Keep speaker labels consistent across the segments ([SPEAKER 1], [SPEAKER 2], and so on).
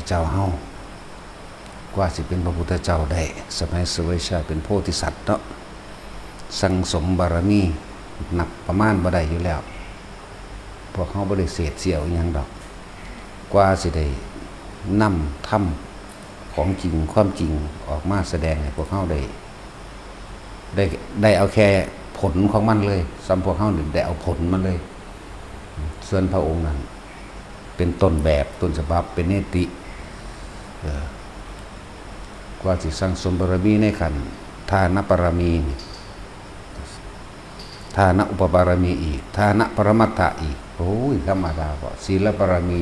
[SPEAKER 1] เจ้าเฮากว่าสิเป็นพระพุทธเจ้าได้สมัยเสวยชาติเป็นโพธิสัตว์เนาะสังสมบารมีนับประมาณบ่ได้อยู่แล้วพวกเขาบ่ได้เศษเสี้ยวอิหยังดอกกว่าสิได้นำธรรมของจริงความจริงออกมาแสดงให้พวกเขาได้เอาแค่ผลของมันเลยซ้ำพวกเขาได้เอาผลมันเลยส่วนพระองค์นั้นเป็นต้นแบบต้นฉบับเป็นเนติกว่าสิสังสมบารมีในขันทานบารมีทานอุปบารมีอีกทานปรมัตถะอีกโอ้ยธรรมดาก็ศีลบารมี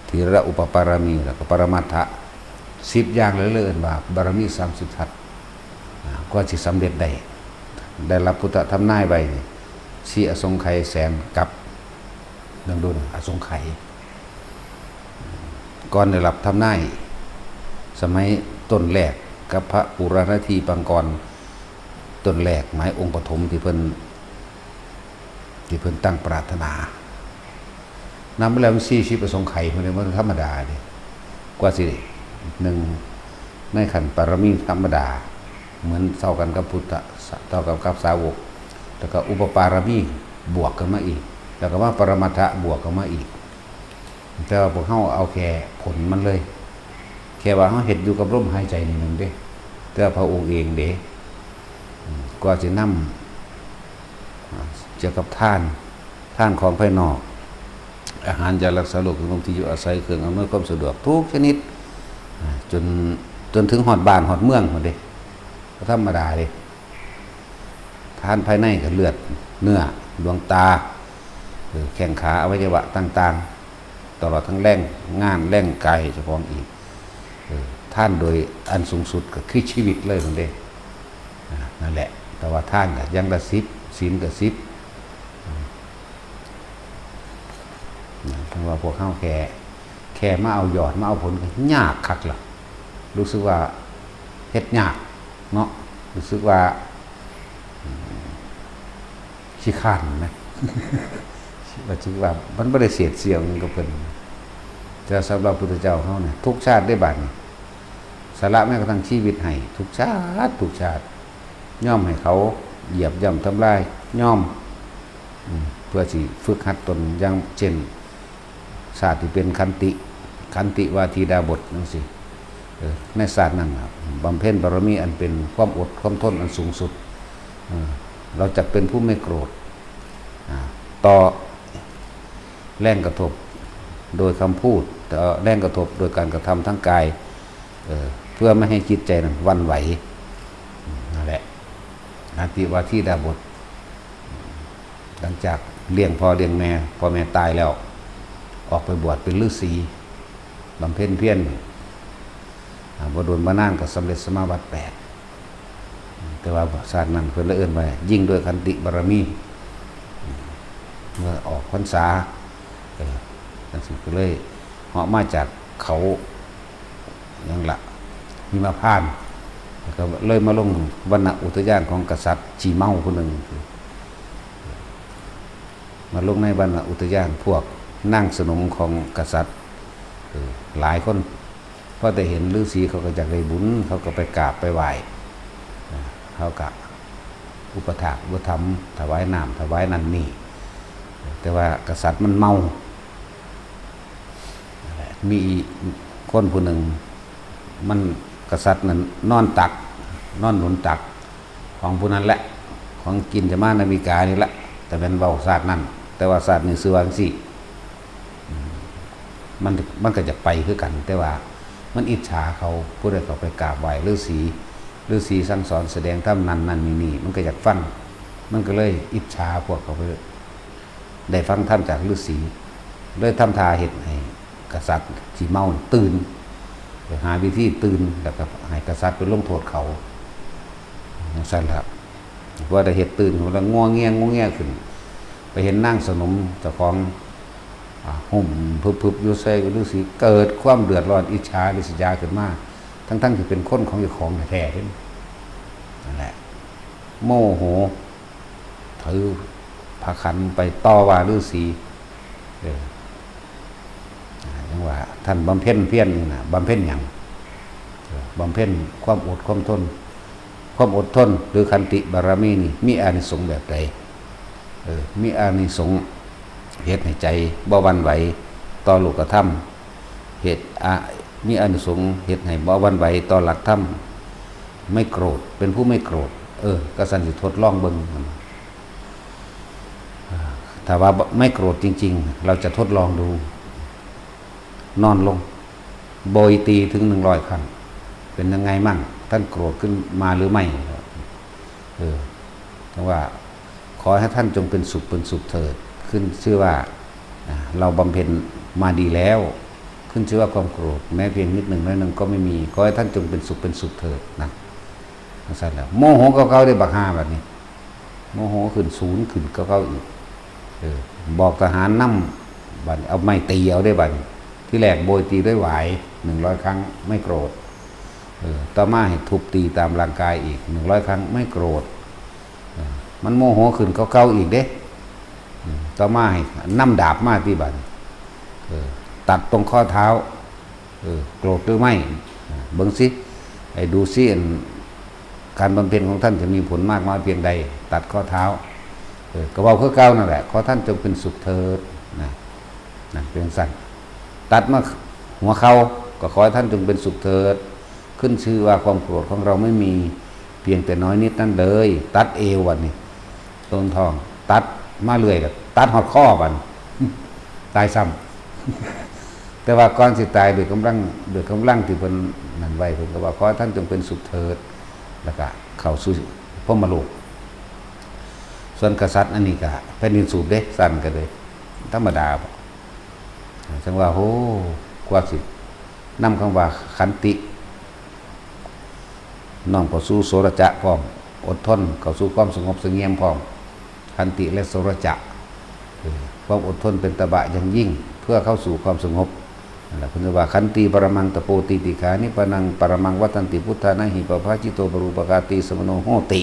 [SPEAKER 1] ทีละอุปบารมีแล้วก็ปรมัตถะ10อย่างเลยเลยว่าบารมี30ทัศกว่าสิสำเร็จได้รับพุทธธรรมนายไว้สีอสงไขยแสนกับเรื่องดุลอสงไขยก่อนได้รับธรรมนายสมัยต้นแรกกับพระปุรณทีปังกรต้นแรกหมายองค์ปฐมที่เพิ่นตั้งปรารถนานำไปแล้ว40อสงไขยมันเป็นธรรมดาดิกว่าสิหนึ่งในขันปรมีธรรมดาเหมือนเท่ากันกับพุทธเท่ากับสาวกแล้วก็อุปปารมีบวกกันมาอีกแล้วก็ว่าปรมัตถะบวกกันมาอีกแต่ว่าพวกเขาเอาแค่ผลมันเลยแค่ว่าเขาเห็นอยู่กับลมหายใจนี่นึงเด้แต่พระองค์เองเด้ก็จะนำเกี่ยวกับท่านของภายนอกอาหารยารักษาโรคเครื่องที่อยู่อาศัยเครื่องอำนวยความสะดวกทุกชนิดจนถึงหอดบ้านหอดเมืองหมดเลยก็ธรรมดาเลยทานภายในกับเลือดเนื้อดวงตาแข้งขาอวัยวะต่างๆตลอดทั้งแรงงานแรงกายเฉพาะอีกท่านโดยอันสูงสุดก็คือชีวิตเลยคนเดียวนั่นแหละแต่ว่าท่านก็ยังกระซิบศีลกระซิบเพราะว่าพวกเข้าแค่มาเอาหยอดมาเอาผลยากคักหรอกรู้สึกว่าเฮ็ดยากเนาะรู้สึกว่าขี้ข้านนะว่าชื่อว่ามันไม่ได้เสียดเสียวมันก็เป็นแต่สำหรับพุทธเจ้าเขาเนี่ยทุกชาติได้บัตรสาระแม้กระทั่งชีวิตให้ทุกชาติย่อมให้เขาเหยียบย่ำทำลายย่อมเพื่อที่ฝึกหัดตนอย่างเช่นศาสตร์ที่เป็นขันติวาทีดาบทนั่นสิในศาสตร์นั้นบำเพ็ญบารมีอันเป็นความอดความทนอันสูงสุดเราจะเป็นผู้ไม่โกรธต่อแรงกระทบโดยคำพูดแต่แรงกระทบโดยการกระทำทั้งกายเพื่อไม่ให้จิตใจนั้นวันไหวนั่นแหละอาติวาทีดาบทหลังจากเลี้ยงพ่อเลี้ยงแม่พ่อแม่ตายแล้วออกไปบวชเป็นฤาษีบำเพ็ญเพียรบวชมานานก็สำเร็จสมาบัติ8แต่ว่าศาสตร์นั้นเพิ่นละเอิ้นว่ายิ่งด้วยขันติบารมีเมื่อออกพรรษานั่นสิก็เลยเหาะมาจากเขาอย่างละหิมพานต์ก็เลยมาลงวรรณอุทยานของกษัตริย์จีเมาคนหนึ่งมาลงในวรรณอุทยานพวกนั่งสนมของกษัตริย์หลายคนพอแต่เห็นฤาษีเขาก็อยากได้บุญเขาก็ไปกราบไปไหว้เขาก็อุปถากอุปถัมภ์ถวายน้ำถวายนั่นนี่แต่ว่ากษัตริย์มันเมามีคนผู้หนึ่งมันกษัตริย์นั้นนอนหนุนตักของผู้นั้นแหละของกินจะมานามิกานี่แหละแต่เป็นเบาศาสตร์นั่นแต่ว่าศาสตร์นี่ซื้อวางสิมันก็จะไปคือกันแต่ว่ามันอิจฉาเขาผู้ใดเขาไปกราบไหว้ฤาษีสั่งสอนแสดงธรรมนั่นนี่มันก็อยากฟังมันก็เลยอิจฉาพวกเขาไปได้ฟังธรรมจากฤาษีเลยทำทาเห็ดให้กษัตริย์ที่เมาตื่นไปหาวิธีตื่นแล้วก็ให้กษัตริย์ไปลงโทษเขาสั่นละว่าได้เห็ดตื่นแล้วง่วงเงี้ยขึ้นไปเห็นนั่งสนมเจ้าของห่มพึบอยู่ใส่กับฤาษีเกิดความเดือดร้อนอิจฉาริษยาขึ้นมาทั้งที่เป็นคนของเจ้าของแท้ๆนั่นแหละโมโหถือพาขันไปต่อว่าฤาษียังว่าท ท่านบำเพ็ญเพียรนี่นะบำเพ็ญหยังบำเพ็ญความอดความทนความอดทนหรือขันติบารมีนี่มีอานิสงส์แบบใดมีอานิสงส์เหตุให้ใจบ่หวั่นไหวต่อโลกธรรมเหตุมีอานิสงส์เหตุให้บ่หวั่นไหวต่อหลักธรรมไม่โกรธเป็นผู้ไม่โกรธก็สันสิทดลองเบิ่งถ้าว่าไม่โกรธจริงๆเราจะทดลองดูนอนลงโบยตีถึง100 ครั้งเป็นยังไงมั่งท่านโกรธขึ้นมาหรือไม่แต่ว่าขอให้ท่านจงเป็นสุขเถิดขึ้นชื่อว่าเราบำเพ็ญมาดีแล้วขึ้นชื่อว่าความโกรธแม้เพียงนิดหนึ่งน้อยหนึ่งก็ไม่มีขอให้ท่านจงเป็นสุขเถิดนะนั่นแหละโมโหเก่าๆได้บักห้าแบบนี้โมโหขึ้น0ขึ้นเก่าๆอีกบอกทหารนั่มบัดเอาไม้ตีเอาได้บัดที่แรกโบยตีด้วยหวาย100 ครั้งไม่โกรธต่อมาให้ทุบตีตามร่างกายอีก100 ครั้งไม่โกรธมันโมโหขึ้นเก่าๆอีกเด้ต่อมาให้นำดาบมาที่บัดตัดตรงข้อเท้าโกรธหรือไม่เบิ่งสิไอ้ดูสิการบำเพ็ญของท่านจะมีผลมากน้อยเพียงใดตัดข้อเท้าก็เว้าคือเก่านั่นแหละขอท่านจงเป็นสุขเถิดนะเป็นสั้นตัดมาหัวเขาก็ขอให้ท่านจงเป็นสุขเถิดขึ้นชื่อว่าความโกรธของเราไม่มีเพียงแต่น้อยนิดนั่นเลยตัดเอววันนี้ต้นทองตัดมาเรื่อยกับตัดหอดข้อวันตายซ้ำแต่ว่าก่อนสิตายโดยกำลังที่เพิ่นนั่นไว้เพิ่นก็ว่าขอให้ท่านจงเป็นสุขเถิดแล้วก็เข้าสู่พรหมโลกส่วนกษัตริย์อันนี้ก็แผ่นดินสูบเด้สั่นกันเลยธรรมดาจังว่าโหกว่าสินำคำว่าขันติน้อมเข้าสู่โสรจะพร้อมอดทนเข้าสู่ความสงบเสงี่ยมพร้อมขันติและโสรจะความอดทนเป็นตบะอย่างยิ่งเพื่อเข้าสู่ความสงบนั่นแหละคุณว่าขันติปรมังตโปติติขานิปนังปรมังวัตันติพุทธานาหิปภาจิโตบรูปกาติสมโนโหติ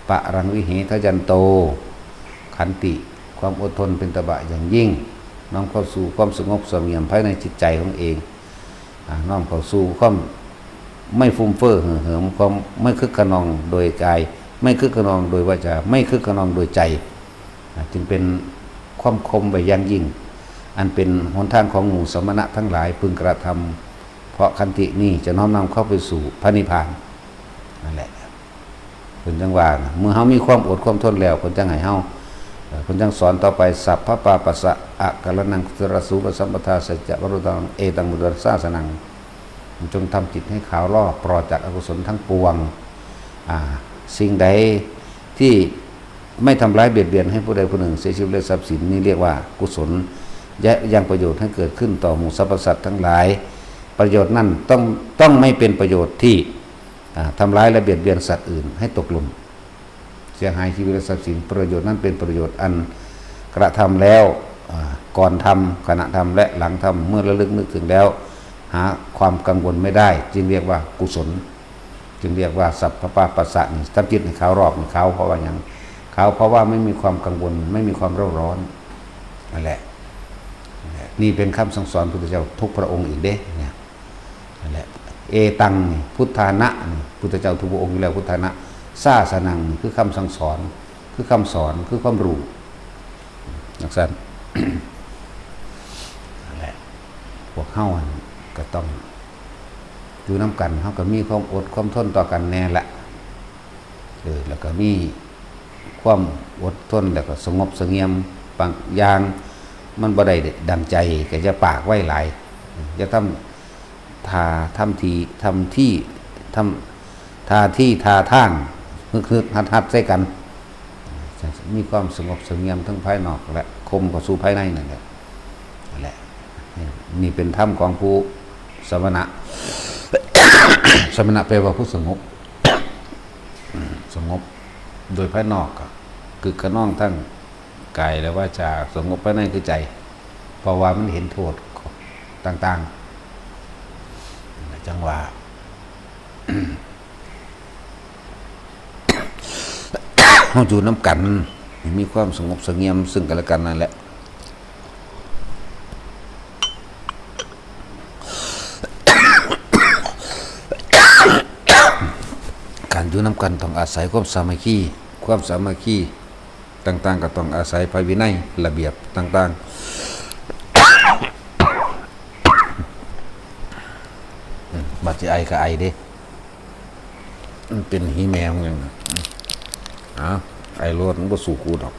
[SPEAKER 1] ปะรังวิเหทยันโตขันติความอดทนเป็นตบะอย่างยิ่งน้อมเข้าสู่ความสงบเสงี่ยมภายในจิตใจของเองน้อมเข้าสู่ความไม่ฟุ้มเฟ้อเหิมความไม่คึกขนองโดยกายไม่คึกขนองโดยวาจาไม่คึกขนองโดยใจจึงเป็นความคมไปอย่างยิ่งอันเป็นหนทางของหมู่สมณะทั้งหลายพึงกระทำเพราะขันตินี้จะน้อมนำเข้าไปสู่พระนิพพานนั่นแหละคนจังหวะเมื่อเฮามีความอดความทนแล้วคนจังให้เฮาคนจังสอนต่อไปสัพพะปาปัสสะอะกะละนังสรสูปสัมปทาสัจจะวรุตังเอตังมุตตะสาสนังจงทำจิตให้ขาวรอบปลอดจากอกุศลทั้งปวงสิ่งใดที่ไม่ทำร้ายเบียดเบียนให้ผู้ใดผู้หนึ่งเสียชีวิตและทรัพย์สินนี่เรียกว่ากุศลยังประโยชน์ให้เกิดขึ้นต่อหมู่สรรพสัตว์ทั้งหลายประโยชน์นั้นต้องไม่เป็นประโยชน์ที่ทำร้ายและเบียดเบียนสัตว์อื่นให้ตกหล่นเสียหายชีวิตและทรัพย์สินประโยชน์นั้นเป็นประโยชน์อันกระทำแล้วก่อนทำขณะทำและหลังทำเมื่อระลึกนึกถึงแล้วหาความกังวลไม่ได้จึงเรียกว่ากุศลจึงเรียกว่าสัพพะปาปัสสะนี่ทำจิตให้ขาวรอบขาวเพราะว่าอย่างขาวเพราะว่าไม่มีความกังวลไม่มีความเร่าร้อนนั่นแหละนี่เป็นคำสั่งสอนพระพุทธเจ้าทุกพระองค์อีกเด้เนี่ยนั่นแหละเอตังนี่พุทธานะนี่พุทธเจ้าทุกพระองค์อยู่แล้วพุทธานะซาสนังคือคำสั่งสอนคือคำสอนคือความรู้นักสัน นั่นแหละพวกเฮ้าก็ต้องอยู่น้ำกันเฮ้าก็มีความอดความทนต่อกันแน่ละแล้วก็มีความอดทนแล้วก็สงบเสงี่ยมบางอย่างมันบ่ได้ดังใจก็จะปากไว้หลายจะทาทางฮึกฮัดใส่กันมีความสงบเสงี่ยมทั้งภายนอกและคมเข้าสู่ภายในนั่นแหละนี่เป็นธรรมของผู้สมณะ สมณะแปลว่าผู้สงบสงบโดยภายนอกคือกระน้องทั้งกายและวาจาสงบภายในคือใจเพราะว่ามันเห็นโทษต่างๆจังหวะ เราอยู่น้ำกันมีความสงบเสงี่ยมซึ่งกันและกันนั่นแหละ การอยู่นํกันต้องอาศัยความสามัคคีความสามัคคีต่างๆก็ต้องอาศัยพระวินัยระเบียบต่างๆบัดสิไอก็ไอเด้มันเป็นหีแมวอย่างนั้นไอโลดมันบ่สู้กูดอก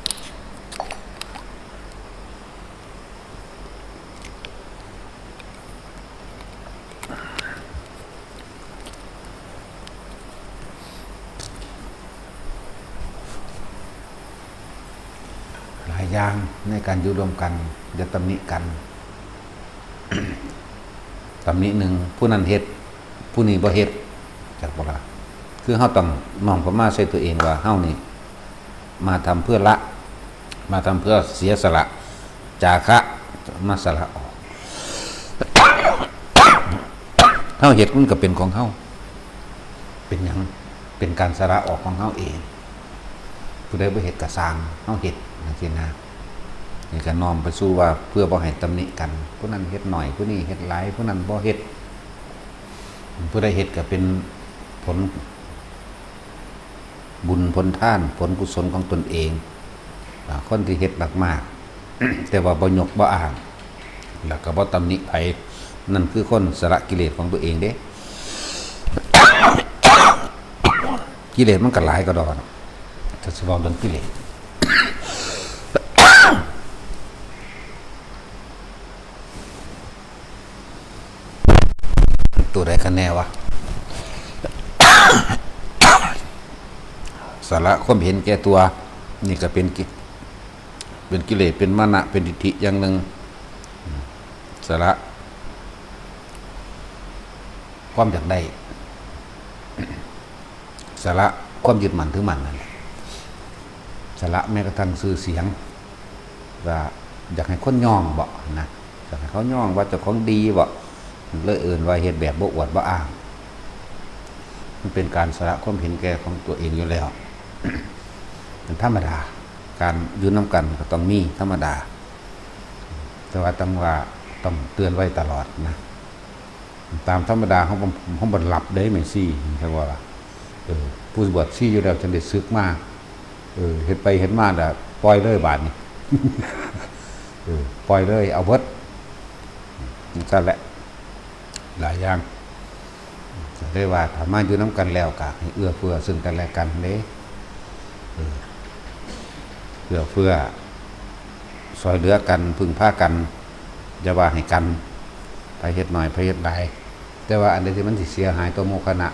[SPEAKER 1] หลายอย่างในการอยู่ร่วมกันอย่าตำหนิกัน ตำหนิหนึ่งผู้นั้นเฮ็ดผู้นี้บ่เฮ็ดจักบ่ล่ะคือเฮาต้องมองประมาณใส่ตัวเองว่าเฮานี่มาทำเพื่อละมาทำเพื่อเสียสละจาคะมาสละออกเฮาเฮ็ดมันก็เป็นของเฮาเป็นหยังเป็นการสละออกของเฮาเองผู้ใดบ่เฮ็ดก็สร้างเฮาเฮ็ดจังซี่นะนี่ก็น้อมไปสู่ว่าเพื่อบ่ให้ตำหนิกันผู้นั้นเฮ็ดหน่อยผู้นี้เฮ็ดหลายผู้นั้นบ่เฮ็ดผู้ใดเฮ็ดก็เป็นผลบุญผลทานผลกุศลของตนเองคนที่เฮ็ดมากๆ แต่ว่าบ่ยกบ่อ้างแล้วก็บ่ตำหนิไผนั่นคือคนสละกิเลสของตัวเองเด้ กิเลสมันก็หลายก็ดอกถ้าสิเว้าเรื่องกิเลส ตัวใดกันแน่วะ สาระความเห็นแก่ตัวนี่ก็เป็นกิเลสเป็นมานะเป็นทิฏฐิอย่างหนึ่งสาระความอยากได้สาระความยึดมั่นถือมั่นนั่นแหละสาระแม้กระทั่งชื่อเสียงว่าอยากให้คนย่องบ่นะอยากให้เขาย่องว่าเจ้าของดีบ่เลยเอื่นว่าเฮ็ดแบบบ่อวดบ่อ้างมันเป็นการสาระความเห็นแก่ของตัวเองอยู่แล้วเป็นธรรมดาการอยู่นำกันก็ต้องมีธรรมดาแต่ว่าต้องเตือนไว้ตลอดนะตามธรรมดาเขาบ่หลับได้แม่ซี่ใช่บ่ล่ะผู้บวชซี่อยู่แล้วจังได้ศึกมาเฮ็ดไปเฮ็ดมาน่ะปล่อยเลยบาดนี้ ปล่อยเลยเอาเบิดนั่นแหละหลายอย่างจะได้ว่าถ้ามาอยู่นำกันแล้วก็ให้เอื้อเฟื้อซึ่งกันและกันเด้เอื้อเฟื้อซอยเหลือกันพึ่งพากันอย่าว่าให้กันไปเฮ็ดหน่อยไปเฮ็ดหลายแต่ว่าอันใดที่มันสิเสียหายต่อหมู่คณะ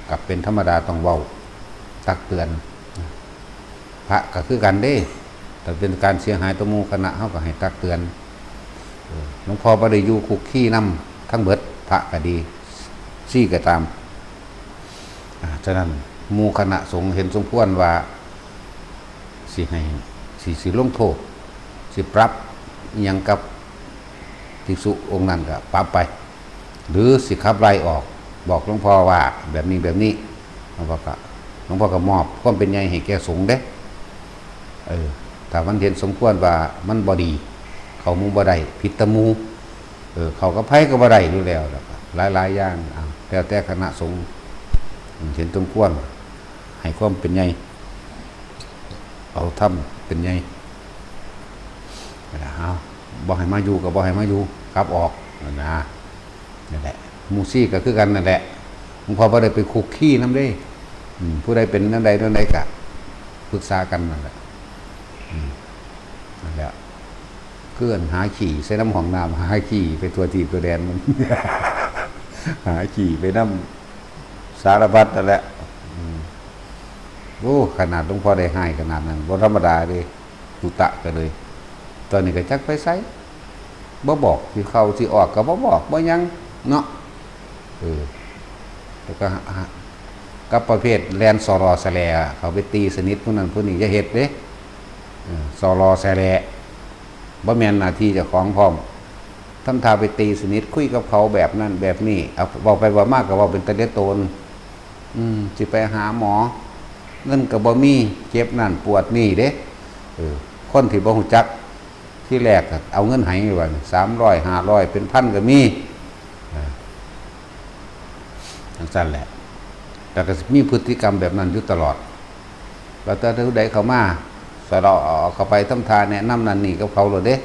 [SPEAKER 1] กับเป็นธรรมดาต้องเว้าตักเตือนพระก็คือกันเด้แต่เป็นการเสียหายต่อหมู่คณะเฮาก็ให้ตักเตือนหลวงพ่อบ่ได้อยู่คุกขี้นำทั้งเบิดพระก็ดีซี่ก็ตามฉะนั้นหมู่คณะสงฆ์เห็นสมควรว่าสิให้สิลงโทษสิปรับอิหยังกับภิกษุองค์นั้นก็ปรับไปหรือสิขับไล่ออกบอกหลวงพ่อว่าแบบนี้หลวงพ่อก็มอบความเป็นใหญ่ให้แก่สงฆ์เด้ถ้ามันเห็นสมควรว่ามันบ่ดีเขาหมู่บ่ได้ผิดตะหมู่เขาก็ไผก็บ่ได้อยู่แล้วหลายๆอย่างแล้วแต่คณะสงฆ์เห็นสมควรให้ความเป็นใหญ่เอาทำเป็นใหญ่บ่ให้มาอยู่ก็บ่ให้มาอยู่กลับออกนั่นแหละหมู่ซี่ก็คือกันนั่นแหละหลวงพ่อบ่ได้ไปคุกขี้นำเด้ผู้ใดเป็นนั่นใดก็ปรึกษากันนั่นแหละนั่นแหละเกื้อนหาขี่ใส่น้ำของน้ำหาขี่ไปตัวทีตัวแดนมัน หาขี่ไปน้ำสารพัดนั่นแหละโอ้ขนาดหลวงพ่อได้ให้ขนาดนั้นบ่ธรรมดาเลยตุตะก็เลยตอนนี้ก็จักไปไสบ่บอกที่เข้าที่ออกก็บ่บอกบ่ยังเนาะแล้วก็กับประเภทแลนสรอแสลเขาไปตีสนิทผู้นั้นผู้นี้อย่าเฮ็ดเด้สรอแสลบ่แม่นหน้าที่เจ้าของพร้อมทำท่าไปตีสนิทคุยกับเขาแบบนั้นแบบนี้เอาเว้าไปเว้ามากก็เว้าเป็นตะเดโตนสิไปหาหมอเงินก็บ่มีเจ็บนั่นปวดนี่เด้คนที่บ่ฮู้จักที่แรกเอาเงินให้ว่า300 500เป็นพันก็มีจังซั่นแหละ แต่ก็มีพฤติกรรมแบบนั้นอยู่ตลอดแล้วถ้าผู้ใดเข้ามาสะเดาะเข้าไปทำทานแนะนำนั่นนี่กับเขาเลยเด้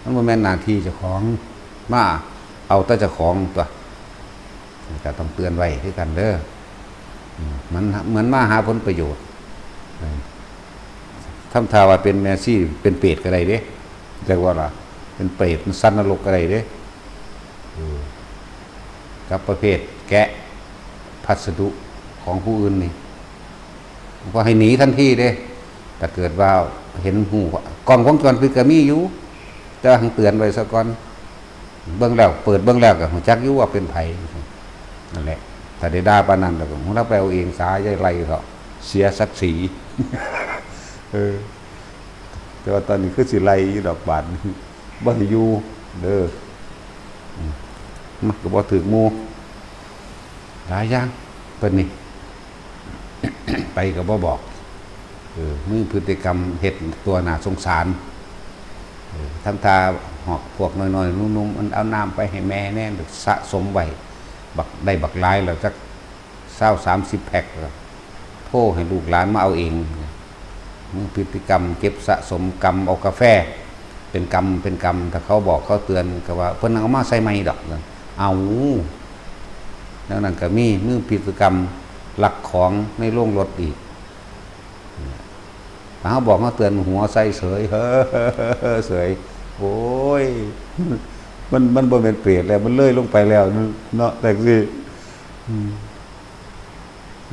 [SPEAKER 1] มันบ่แม่นหน้าที่เจ้าของมาเอาแต่เจ้าของตัวก็ต้องเตือนไว้ด้วยกันเด้อมันเหมือนมาหาผลประโยชน์ทำทาว่าเป็นแมซี่เป็นเปรตก็ได้เด้เรียกว่าล่ะเป็นเปรตสันนรกก็ได้เด้กับประเภทแกะพัสดุของผู้อื่นนี่ก็ให้หนีทันทีเด้แต่เกิดว่าเห็นหูกล้องวงจรปิดก็มีอยู่จะหังเตือนไว้ซะก่อนเบื้องแล้วเปิดเบื้องแล้วก็หัวจักอยู่ว่าเป็นไผนั่นแหละแต่ได้ด่าปานนั้นแล้วก็เราไปเอาเองสาใหญ่ไรเขาเสียศักดิ์ศรีแต่ว่าตอนนี้คือสิไล่ดอกบานบ่ให้อยู่เด้อมันก็บ่ถึกหมู่หลายอย่างเพิ่นนี่ ไปก็บ่บอกมือพฤติกรรมเฮ็ดตัวน่าสงสารทำตาหอกพวกน้อยๆนุ่มๆมันเอาน้ำไปให้แม่แน่สะสมไว้บักได้บักหลายแล้วจัก20-30 แพ็คโทรให้ลูกหลานมาเอาเองมือพฤติกรรมเก็บสะสมกรรมเอากาแฟเป็นกรรมถ้าเขาบอกเขาเตือนก็ว่าเพิ่นเอามาใส่ไม้ดอกเอาแล้วนั่นก็มีมือพฤติกรรมลักของในโรงรถอีกเขาบอกเขาเตือนหัวใส่เสยเสยโอ้ยมันบ่เป็นเปรตแล้วมันเลื่อยลงไปแล้วเนาะแต่สิ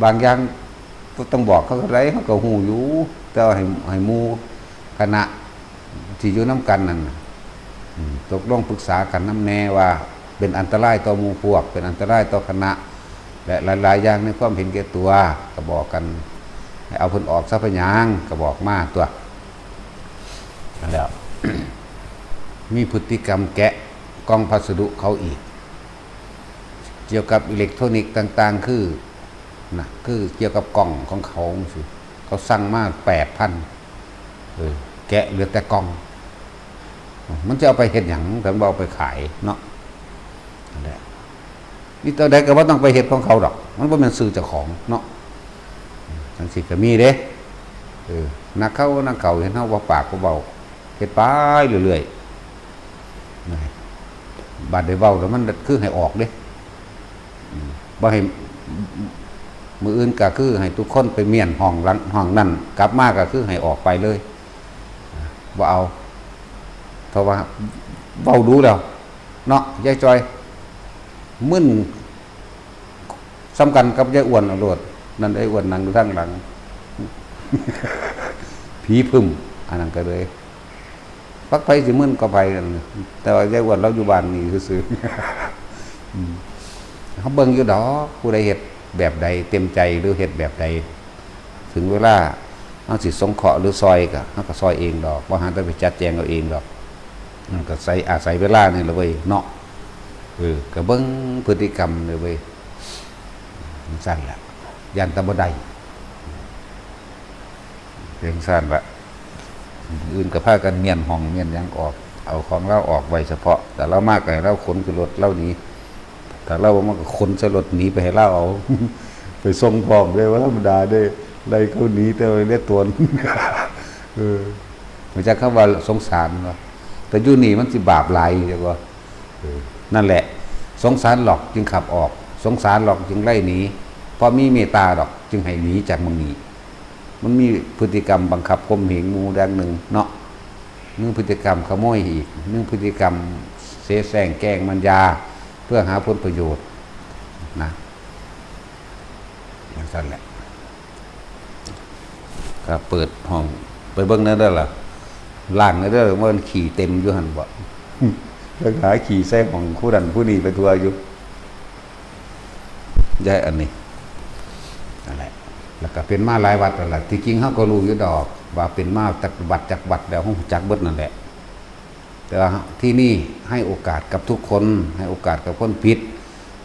[SPEAKER 1] บางอย่างต้องบอกเขาก็ไรเขาก็หูอยู่แต่ให้หมู่คณะที่อยู่น้ำกันนั่นตกลงปรึกษากันน้ำแน่ว่าเป็นอันตรายต่อหมู่พวกเป็นอันตรายต่อคณะและหลายๆอย่างในความเห็นแก่ตัวก็บอกกันให้เอาเพิ่นออกซะพะยางก็บอกมาตัวนั่นแหละ มีพฤติกรรมแกะกล่องพัสดุเขาอีกเกี่ยวกับอิเล็กทรอนิกส์ต่างๆคือเกี่ยวกับกล่องของเขาสิเขาสั่งมา 8,000แกะเหลือแต่กล่องมันจะเอาไปเฮ็ดหยังถึงเอาไปขายเนาะนั่นแหละนี่ตัวใดก็บ่ต้องไปเฮ็ดของเขาดอกมันบ่แม่นซื้อเจ้าของเนาะจังซี่ก็มีเด้นักเข้าเห็นเฮาบ่ปากบ่เว้าเฮ็ดไปเรื่อยๆบาดได้เว้าแล้วมันคือให้ออกเด้บ่ให้มื้ออื่นก็คือให้ทุกคนไปเมียนห้องนั่นกลับมาก็คือให้ออกไปเลยบ่เอาเพราะว่าเว้ารู้แล้วเนาะยายจอยมึนสำคัญกับยายอ้วนเอาโลดนั่นไอ้อ้วนนั่งอยู่ทางหลัง ผีพึ่มอันนั้นก็เลยปักไปสิมึนก็ไปกันแต่ว่ายายอ้วนเราอยู่บ้านนี่ซื่อๆเขาเบิ่งอยู่ดอกผู้ใดเฮ็ดแบบใดเต็มใจหรือเฮ็ดแบบใดถึงเวลาเฮาสิสงเคราะห์หรือซอยก็เฮาก็ซอยเองดอกบ่หาแต่ไปจัดแจงเอาเองดอกมันก็อาศัยเวลานี่ล่ะเว้ยเนาะก็เบิ่งพฤติกรรมเลยเว้ยสั่นละยันตะบ่ได้เพียงสั่นละอื่นก็พากันเมียนห้องเมียนยังออกเอาของเราออกไว้เฉพาะแต่เรามากไงเราขนขึ้นรถเราหนีแต่เราบ่มันก็ขนใส่รถหนีไปให้เราเอา ไปส่งพร้อมเลยว่าธรรมดาได้เขาหนีแต่ว่าได้ตัวมันจะคำว่าสงสารว่าแต่อยู่นี่มันสิบาปหลายจังว่านั่นแหละสงสารหรอกจึงขับออกสงสารหรอกจึงไล่หนีเพราะมีเมตตาหรอกจึงให้หนีจากเมืองนี้มันมีพฤติกรรมบังคับข่มเหงหมู่ดังหนึ่งเนาะนึ่งพฤติกรรมขโมยอีกนึ่งพฤติกรรมเสแสร้งแกล้งมันยาเพื่อหาผลประโยชน์นะอย่างนั้นแหละก็เปิดห้องไปเบิ่งนั่นได้ล่ะล่างนั่นได้มันขี่เต็มอยู่หั่นบ่แล้วหาขี่ใส่ของผู้นั้นผู้นี้ไปทั่วอยู่ย้ายอันนี้นั่นแหละแล้วก็เป็นมาหลายวัดแล้วล่ะที่จริงเฮาก็รู้อยู่ดอกว่าเป็นมาจากวัดแล้วเฮาจักเบิดนั่นแหละแต่ว่าที่นี่ให้โอกาสกับทุกคนให้โอกาสกับคนผิด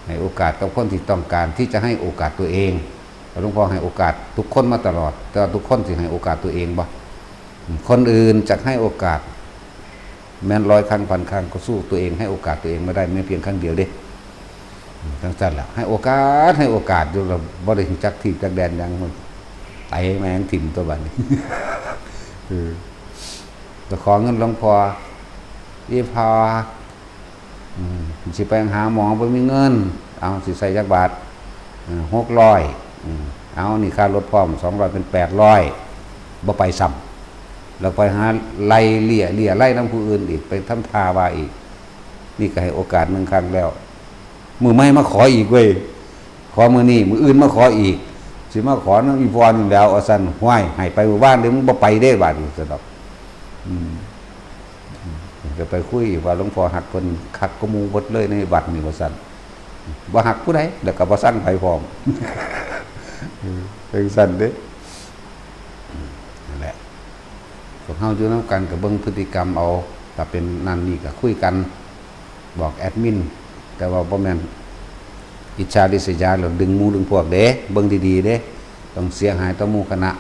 [SPEAKER 1] ให้โอกาสกับคนที่ต้องการที่จะให้โอกาสตัวเองหลวงพ่อให้โอกาสทุกคนมาตลอดแต่ทุกคนสิให้โอกาสตัวเองบ่คนอื่นจะให้โอกาสแม้น100 ครั้ง 1,000 ครั้งก็สู้ตัวเองให้โอกาสตัวเองไม่ได้ไม่เพียงครั้งเดียวเด้ จังซั่นล่ะให้โอกาสอยู่แล้วบ่ได้จักที่จักแดนหยังมันไตแม่งถิ่มตัวบัดนี้จะขอเงินหลวงพ่ออีพอสิไปหาหมอบ่มีเงินเอาสิใส่จักบาท600เอานี่ค่ารถพร้อม200เป็น800บ่ไปซ้ำแล้วไปหาไล่เลี่ยไล่นำผู้อื่นอีกไปทำทาว่าอีกนี่ก็ให้โอกาส1ครั้งแล้วมือไม่มาขออีกเว้ยขอมือนี่มืออื่นมาขออีกสิมาขอน้ำอีพรอยู่แล้วเอาสั่นห้วยให้ไปบ้านเดี๋ยวมึงบ่ไปได้บาดนี้ซะดอกจะไปคุยว่าหลวงพ่อหักคนคักก็มูบดเลยในบัดนี่ว่าสั่นบ่หักผู้ใดแล้วก็บ่สั่งไผพร้อมเป็นสั่นเด้นั่นแหละพวกเฮาอยู่นำกันก็เบิ่งพฤติกรรมเอาถ้าเป็นนั่นนี่ก็คุยกันบอกแอดมินแต่ว่าบ่แม่นอิจฉาริษยาแล้วดึงหมู่ดึงพวกเด้เบิ่งดีๆเด้ต้องเสียหายต่อหมู่คณะ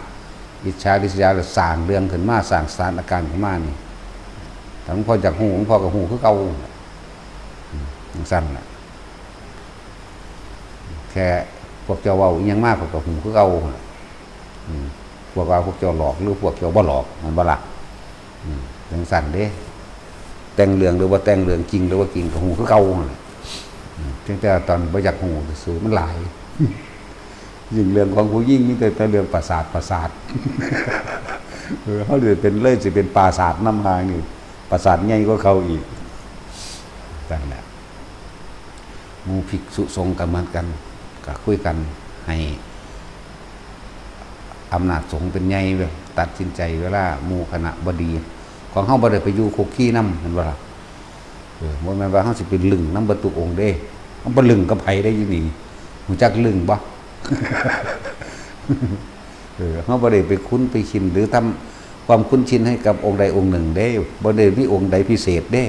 [SPEAKER 1] อิจฉาริษยาแล้วสร้างเรื่องขึ้นมาสร้างสถานการณ์ขึ้นมานี่ถ้าหลวงพ่อจากหูหลวงพ่อกับหูคือเก่าสั้นล่ะแค่พวกเจ้าเว้ายังมากกว่าหูคือเก่าพวกเราพวกเจ้าหลอกหรือพวกเจ้าบ่หลอกมันบ่ล่ะจังสั่นเด้แต่งเรื่องหรือว่าแต่งเรื่องจริงหรือว่าจริงกับหูคือเก่าเพียงแต่ตอนบ่อยากหูซื่อมันหลายยิ่งเรื่องของผู้ยิ่งมีแต่เรื่องประสาทเขาเลยเป็นเลยสิเป็นปราสาทน้ำหางนี่ประสาทใหญ่กว่าเขาอีกนั่นแหละหมู่ภิกษุสงฆ์กันเหมือนกันก็คุยกันให้อำนาจสงฆ์เป็นใหญ่แบบตัดสินใจเวลาหมู่คณะบดีของเฮาบ่ได้ไปอยู่คุกขี้นำเห็นบ่ล่ะบ่แม่นว่าเฮาสิไปลึงนำเบิดทุกองค์เด้เฮาบ่ลึงกับไผได้อยู่นี่รู้จักลึงบ่เฮาบ่ได้ไปคุ้นไปชินหรือทำความคุ้นชินให้กับองค์ใดองค์หนึ่งเด้บ่ได้มีองค์ใดพิเศษเด้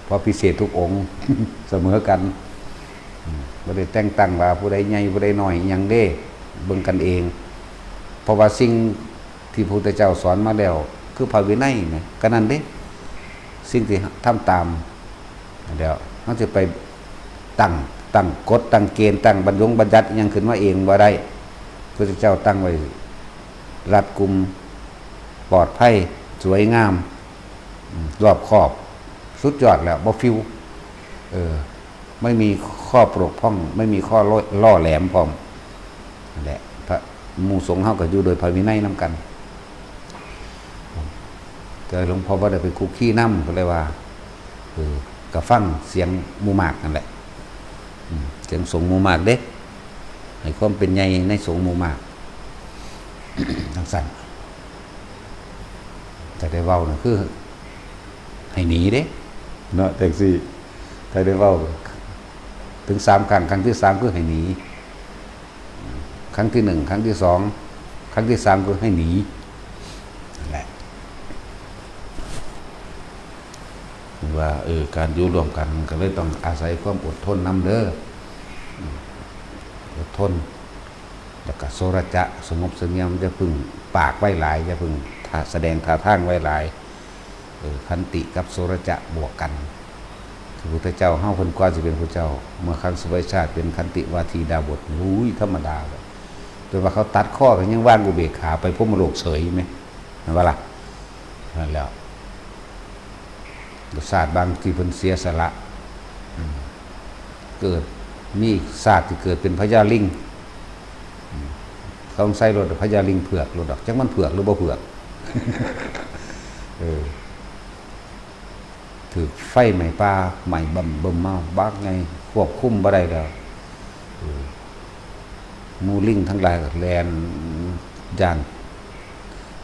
[SPEAKER 1] เพราะพิเศษทุกองค์เสมอกันบ่ได้แต่งตั้งว่าผู้ใดใหญ่ผู้ใดน้อยหยังเด้เบิ่งกันเองเพราะว่าสิ่งที่พระพุทธเจ้าสอนมาแล้วคือพระวินัยนี่ก็นั่นเด้สิ่งที่ทำตามเดี๋ยวเฮาจะไปตั้งกฎตั้งเกณฑ์ตั้งบัญญัติหยังขึ้นมาเองบ่ได้พระพุทธเจ้าตั้งไว้รัดกุมปลอดภัยสวยงามรอบคอบสุดยอดแล้วบ่ฟิวไม่มีข้อปรกพร่องไม่มีข้อล่อแหลมพร้อมนั่นแหละพระหมู่สงฆ์เฮาก็อยู่โดยพระวินัยนำกันแต่หลวงพ่อบ่ได้ไปคุกขี้นำก็เลยว่าก็ฟังเสียงหมู่มากนั่นแหละเสียงสงฆ์หมู่มากเด้ให้ความเป็นใหญ่ในสงฆ์หมู่มากทั้งสั่นแต่ได้เว้าน่ะคือให้หนีเด้เนาะจังซี่ถ้าได้เว้าถึง3ครั้งครั้งที่3คือให้หนีครั้งที่1ครั้งที่2ครั้งที่3คือให้หนีนั่นแหละว่าการอยู่ร่วมกันก็เลยต้องอาศัยความอดทนนำเด้ออดทนแล้วก็โสรจะสงบเสงี่ยมจะพึ่งปากไว้หลายจะพึ่งแสดงท่าทางไว้หลายขันติกับโสรจะบวกกันพระพุทธเจ้าเฮาเพิ่นกว่าสิเป็นพระเจ้าเมื่อครั้งสมัยชาติเป็นขันติวาทีดาบทธรรมดาเลยโดยว่าเขาตัดข้อกันยังว่างอุเบกขาไปพรหมโลกเฉยมั้ยเห็นบ่ล่ะนั่นแล้วศาสตร์บางที่เพิ่นเสียสละเกิดมีศาสตร์ที่เกิดเป็นพญาลิงเขาใส่รถพญาลิงเผือกรถดอกจังมันเผือกหรือบ่เผือกถือไฟไหม้ป่าไหม้บ่มมาบักไงควบคุมบ่ได้แล้วหมู่ลิงทั้งหลายก็แล่นย่าน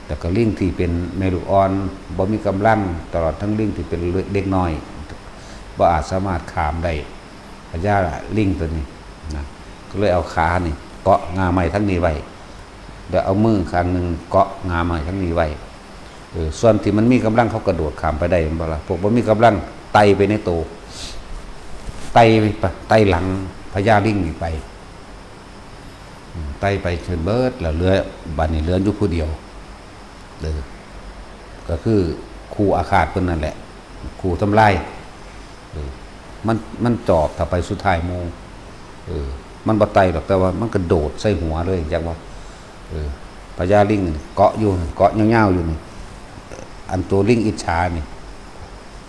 [SPEAKER 1] แต่ก็ลิงที่เป็นแม่ลูกอ่อนบ่มีกำลังตลอดทั้งลิงที่เป็นเด็กน้อยบ่อาจสามารถข้ามได้พญาลิงตัวนี้นะก็เลยเอาขานี่เกาะงาไม้ทั้งนี้ไว้เดี๋ยวเอามือข้างนึงเกาะงาไม้ทั้งนี้ไว้ส่วนที่มันมีกำลังเขากระโดดข้ามไปได้บ่ล่ะพวกบ่มีกำลังไต่ไปในโตไต่หลังพญาลิงนี่ไปไต่ไปจนเบิดแล้วเหลือบัดนี้เหลืออยู่ผู้เดียวก็คือครูอาฆาตเพิ่นนั่นแหละครูทำลาย มันจอบถ้าไปสุดท้ายโมมันบ่ไตหรอกแต่ว่ามันกระโดดใส่หัวเลยจังว่าพญาลิงเกาะอยู่เกาะยาวๆอยู่นี่อันตัวลิงอิจฉานี่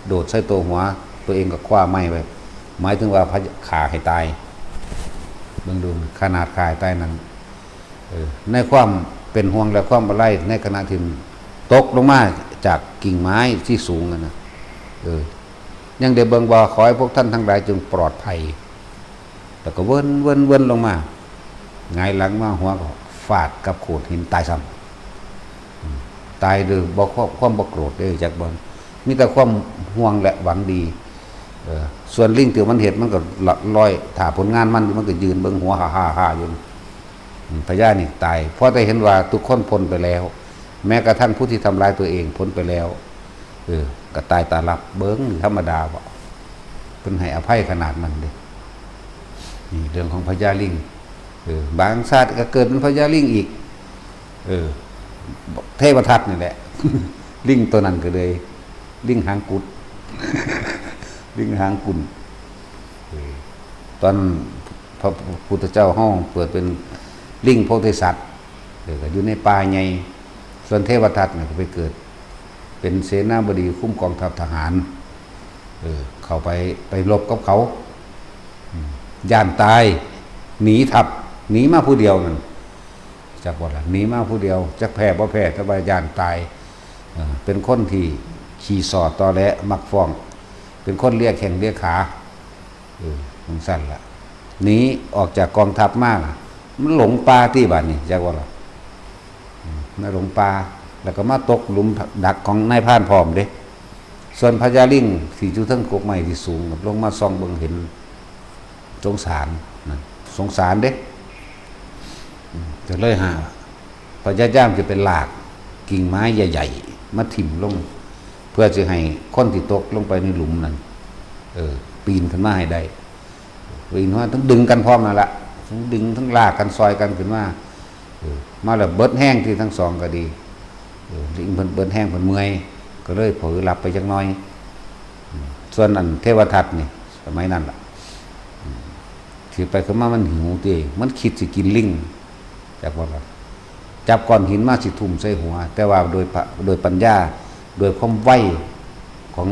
[SPEAKER 1] โดดใส่ตัวหัวตัวเองก็คว้าไม้ไปหมายถึงว่าขาให้ตายเบิ่งดูขนาดขาให้ตายนั้นในความเป็นห่วงและความบ่ไล่ในขณะที่ตกลงมาจากกิ่งไม้ที่สูงนะยังได้เบิ่งว่าขอให้พวกท่านทั้งหลายจงปลอดภัยแล้วก็เวินลงมาหงายหลังมาหัวก็ฟาดกับโขดหินตายซ้ำตายโดยบ่ความบ่โกรธเด้อจากบ่มีแต่ความห่วงและหวังดีส่วนลิงที่มันเห็นมันก็ลอยถ้าผลงานมันก็ยืนเบิ่งหัวฮ่าๆอยู่พญานี่ตายเพราะได้เห็นว่าทุกคนพ้นไปแล้วแม้กระทั่งผู้ที่ทำร้ายตัวเองพ้นไปแล้วก็ตายตาลับเบิ้งธรรมดาบ่เป็นให้อภัยขนาดนั้นเด้นี่เรื่องของพญาลิงบางชาติก็เกิดเป็นพญาลิงอีกเทวทัตนี่แหละ ลิงตัวนั้นก็เลยลิงหางกุด ลิงหางกุนตอนพระพุทธเจ้าห้องเปิดเป็นลิงโพธิสัตว์ก็อยู่ในป่าใหญ่ส่วนเทวทัตเนี่ยก็ไปเกิดเป็นเสนาบดีคุ้มกองทัพทหารเข้าไปรบกับเขาย่านตายหนีทับหนีมาผู้เดียวนั่นจักบ่ล่ะหนีมาผู้เดียวจักแพ้บ่แพ้แต่ว่าย่านตายเป็นคนที่ขี่สอดตอแหลมักฟ้องเป็นคนเรียกแข่งเรียกขามันสั้นละหนีออกจากกองทัพมากมันหลงป่าที่บ้านนี่จักว่าล่ะมาหลงป่าแล้วก็มาตกหลุมดักของนายพรานพร้อมเด้ส่วนพญาลิงที่อยู่ทั้งกกไม้ที่สูงลงมาส่องเบิ่งเห็นสงสารเด้จะเลยหาพญาย่ามจะเป็นหลากกิ่งไม้ใหญ่ๆมาถิ่มลงเพื่อจะให้คนที่ตกลงไปในหลุมนั้นปีนขึ้นมาให้ได้ปีนว่าต้องดึงกันพร้อมนั่นแหละทั้งดึงทั้งลากกันซอยกันขึ้นมามาแล้วเบิดแห้งที่ทั้งสองก็ดีลิงเพิ่นเบิดแห้งเพิ่นเมื่อยก็เลยเผลอหลับไปจักหน่อยส่วนอันเทวทัตนี่สมัยนั้นล่ะถือไปขึ้นมามันหิวติมันคิดสิกินลิงจากว่าจับก้อนหินมาสิทุ่มใส่หัวแต่ว่าโดยปัญญาโดยความไวของ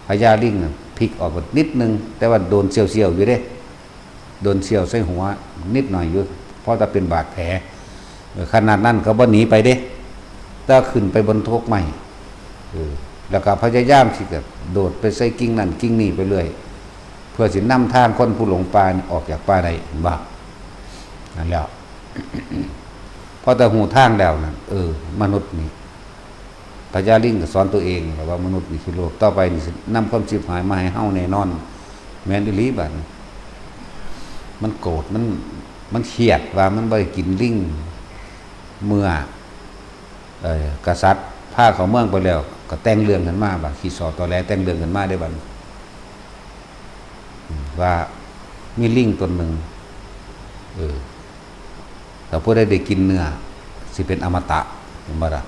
[SPEAKER 1] พญาลิงพลิกออกนิดนึงแต่ว่าโดนเสียวๆอยู่เด้โดนเสียวใส่หัวนิดหน่อยอยู่เพราะจะเป็นบาดแผลขนาดนั้นเขาบ่หนีไปเด้ถ้าขึ้นไปบนทกใหม่แล้วก็พยายามที่จะโดดไปใส่กิ่งนั่นกิ่งนี่ไปเรื่อยเพื่อสินำทางคนผู้หลงป่าออกจากป่าได้บ้านั่นแล้ว พอแต่หูทางแล้วนั่นมนุษย์นี่พญาลิงก็สอนตัวเองว่ามนุษย์นี่คือโลกต่อไปนี่นำความชิบหายมาให้เฮาแน่นอนแม่นอีหลีบัดมันโกรธมันเครียดว่ามันบ่ได้กินลิงเมื่อกษัตริย์พาเขาเมืองไปแล้วก็แต่งเรื่องกันมาบัดขี้สอตอแหลแต่งเรื่องกันมาได้บัดว่ามีลิงตัวหนึ่งแต่ผู้ใดได้กินเนื้อสิเป็นอมตะเห็นบ่ล่ะ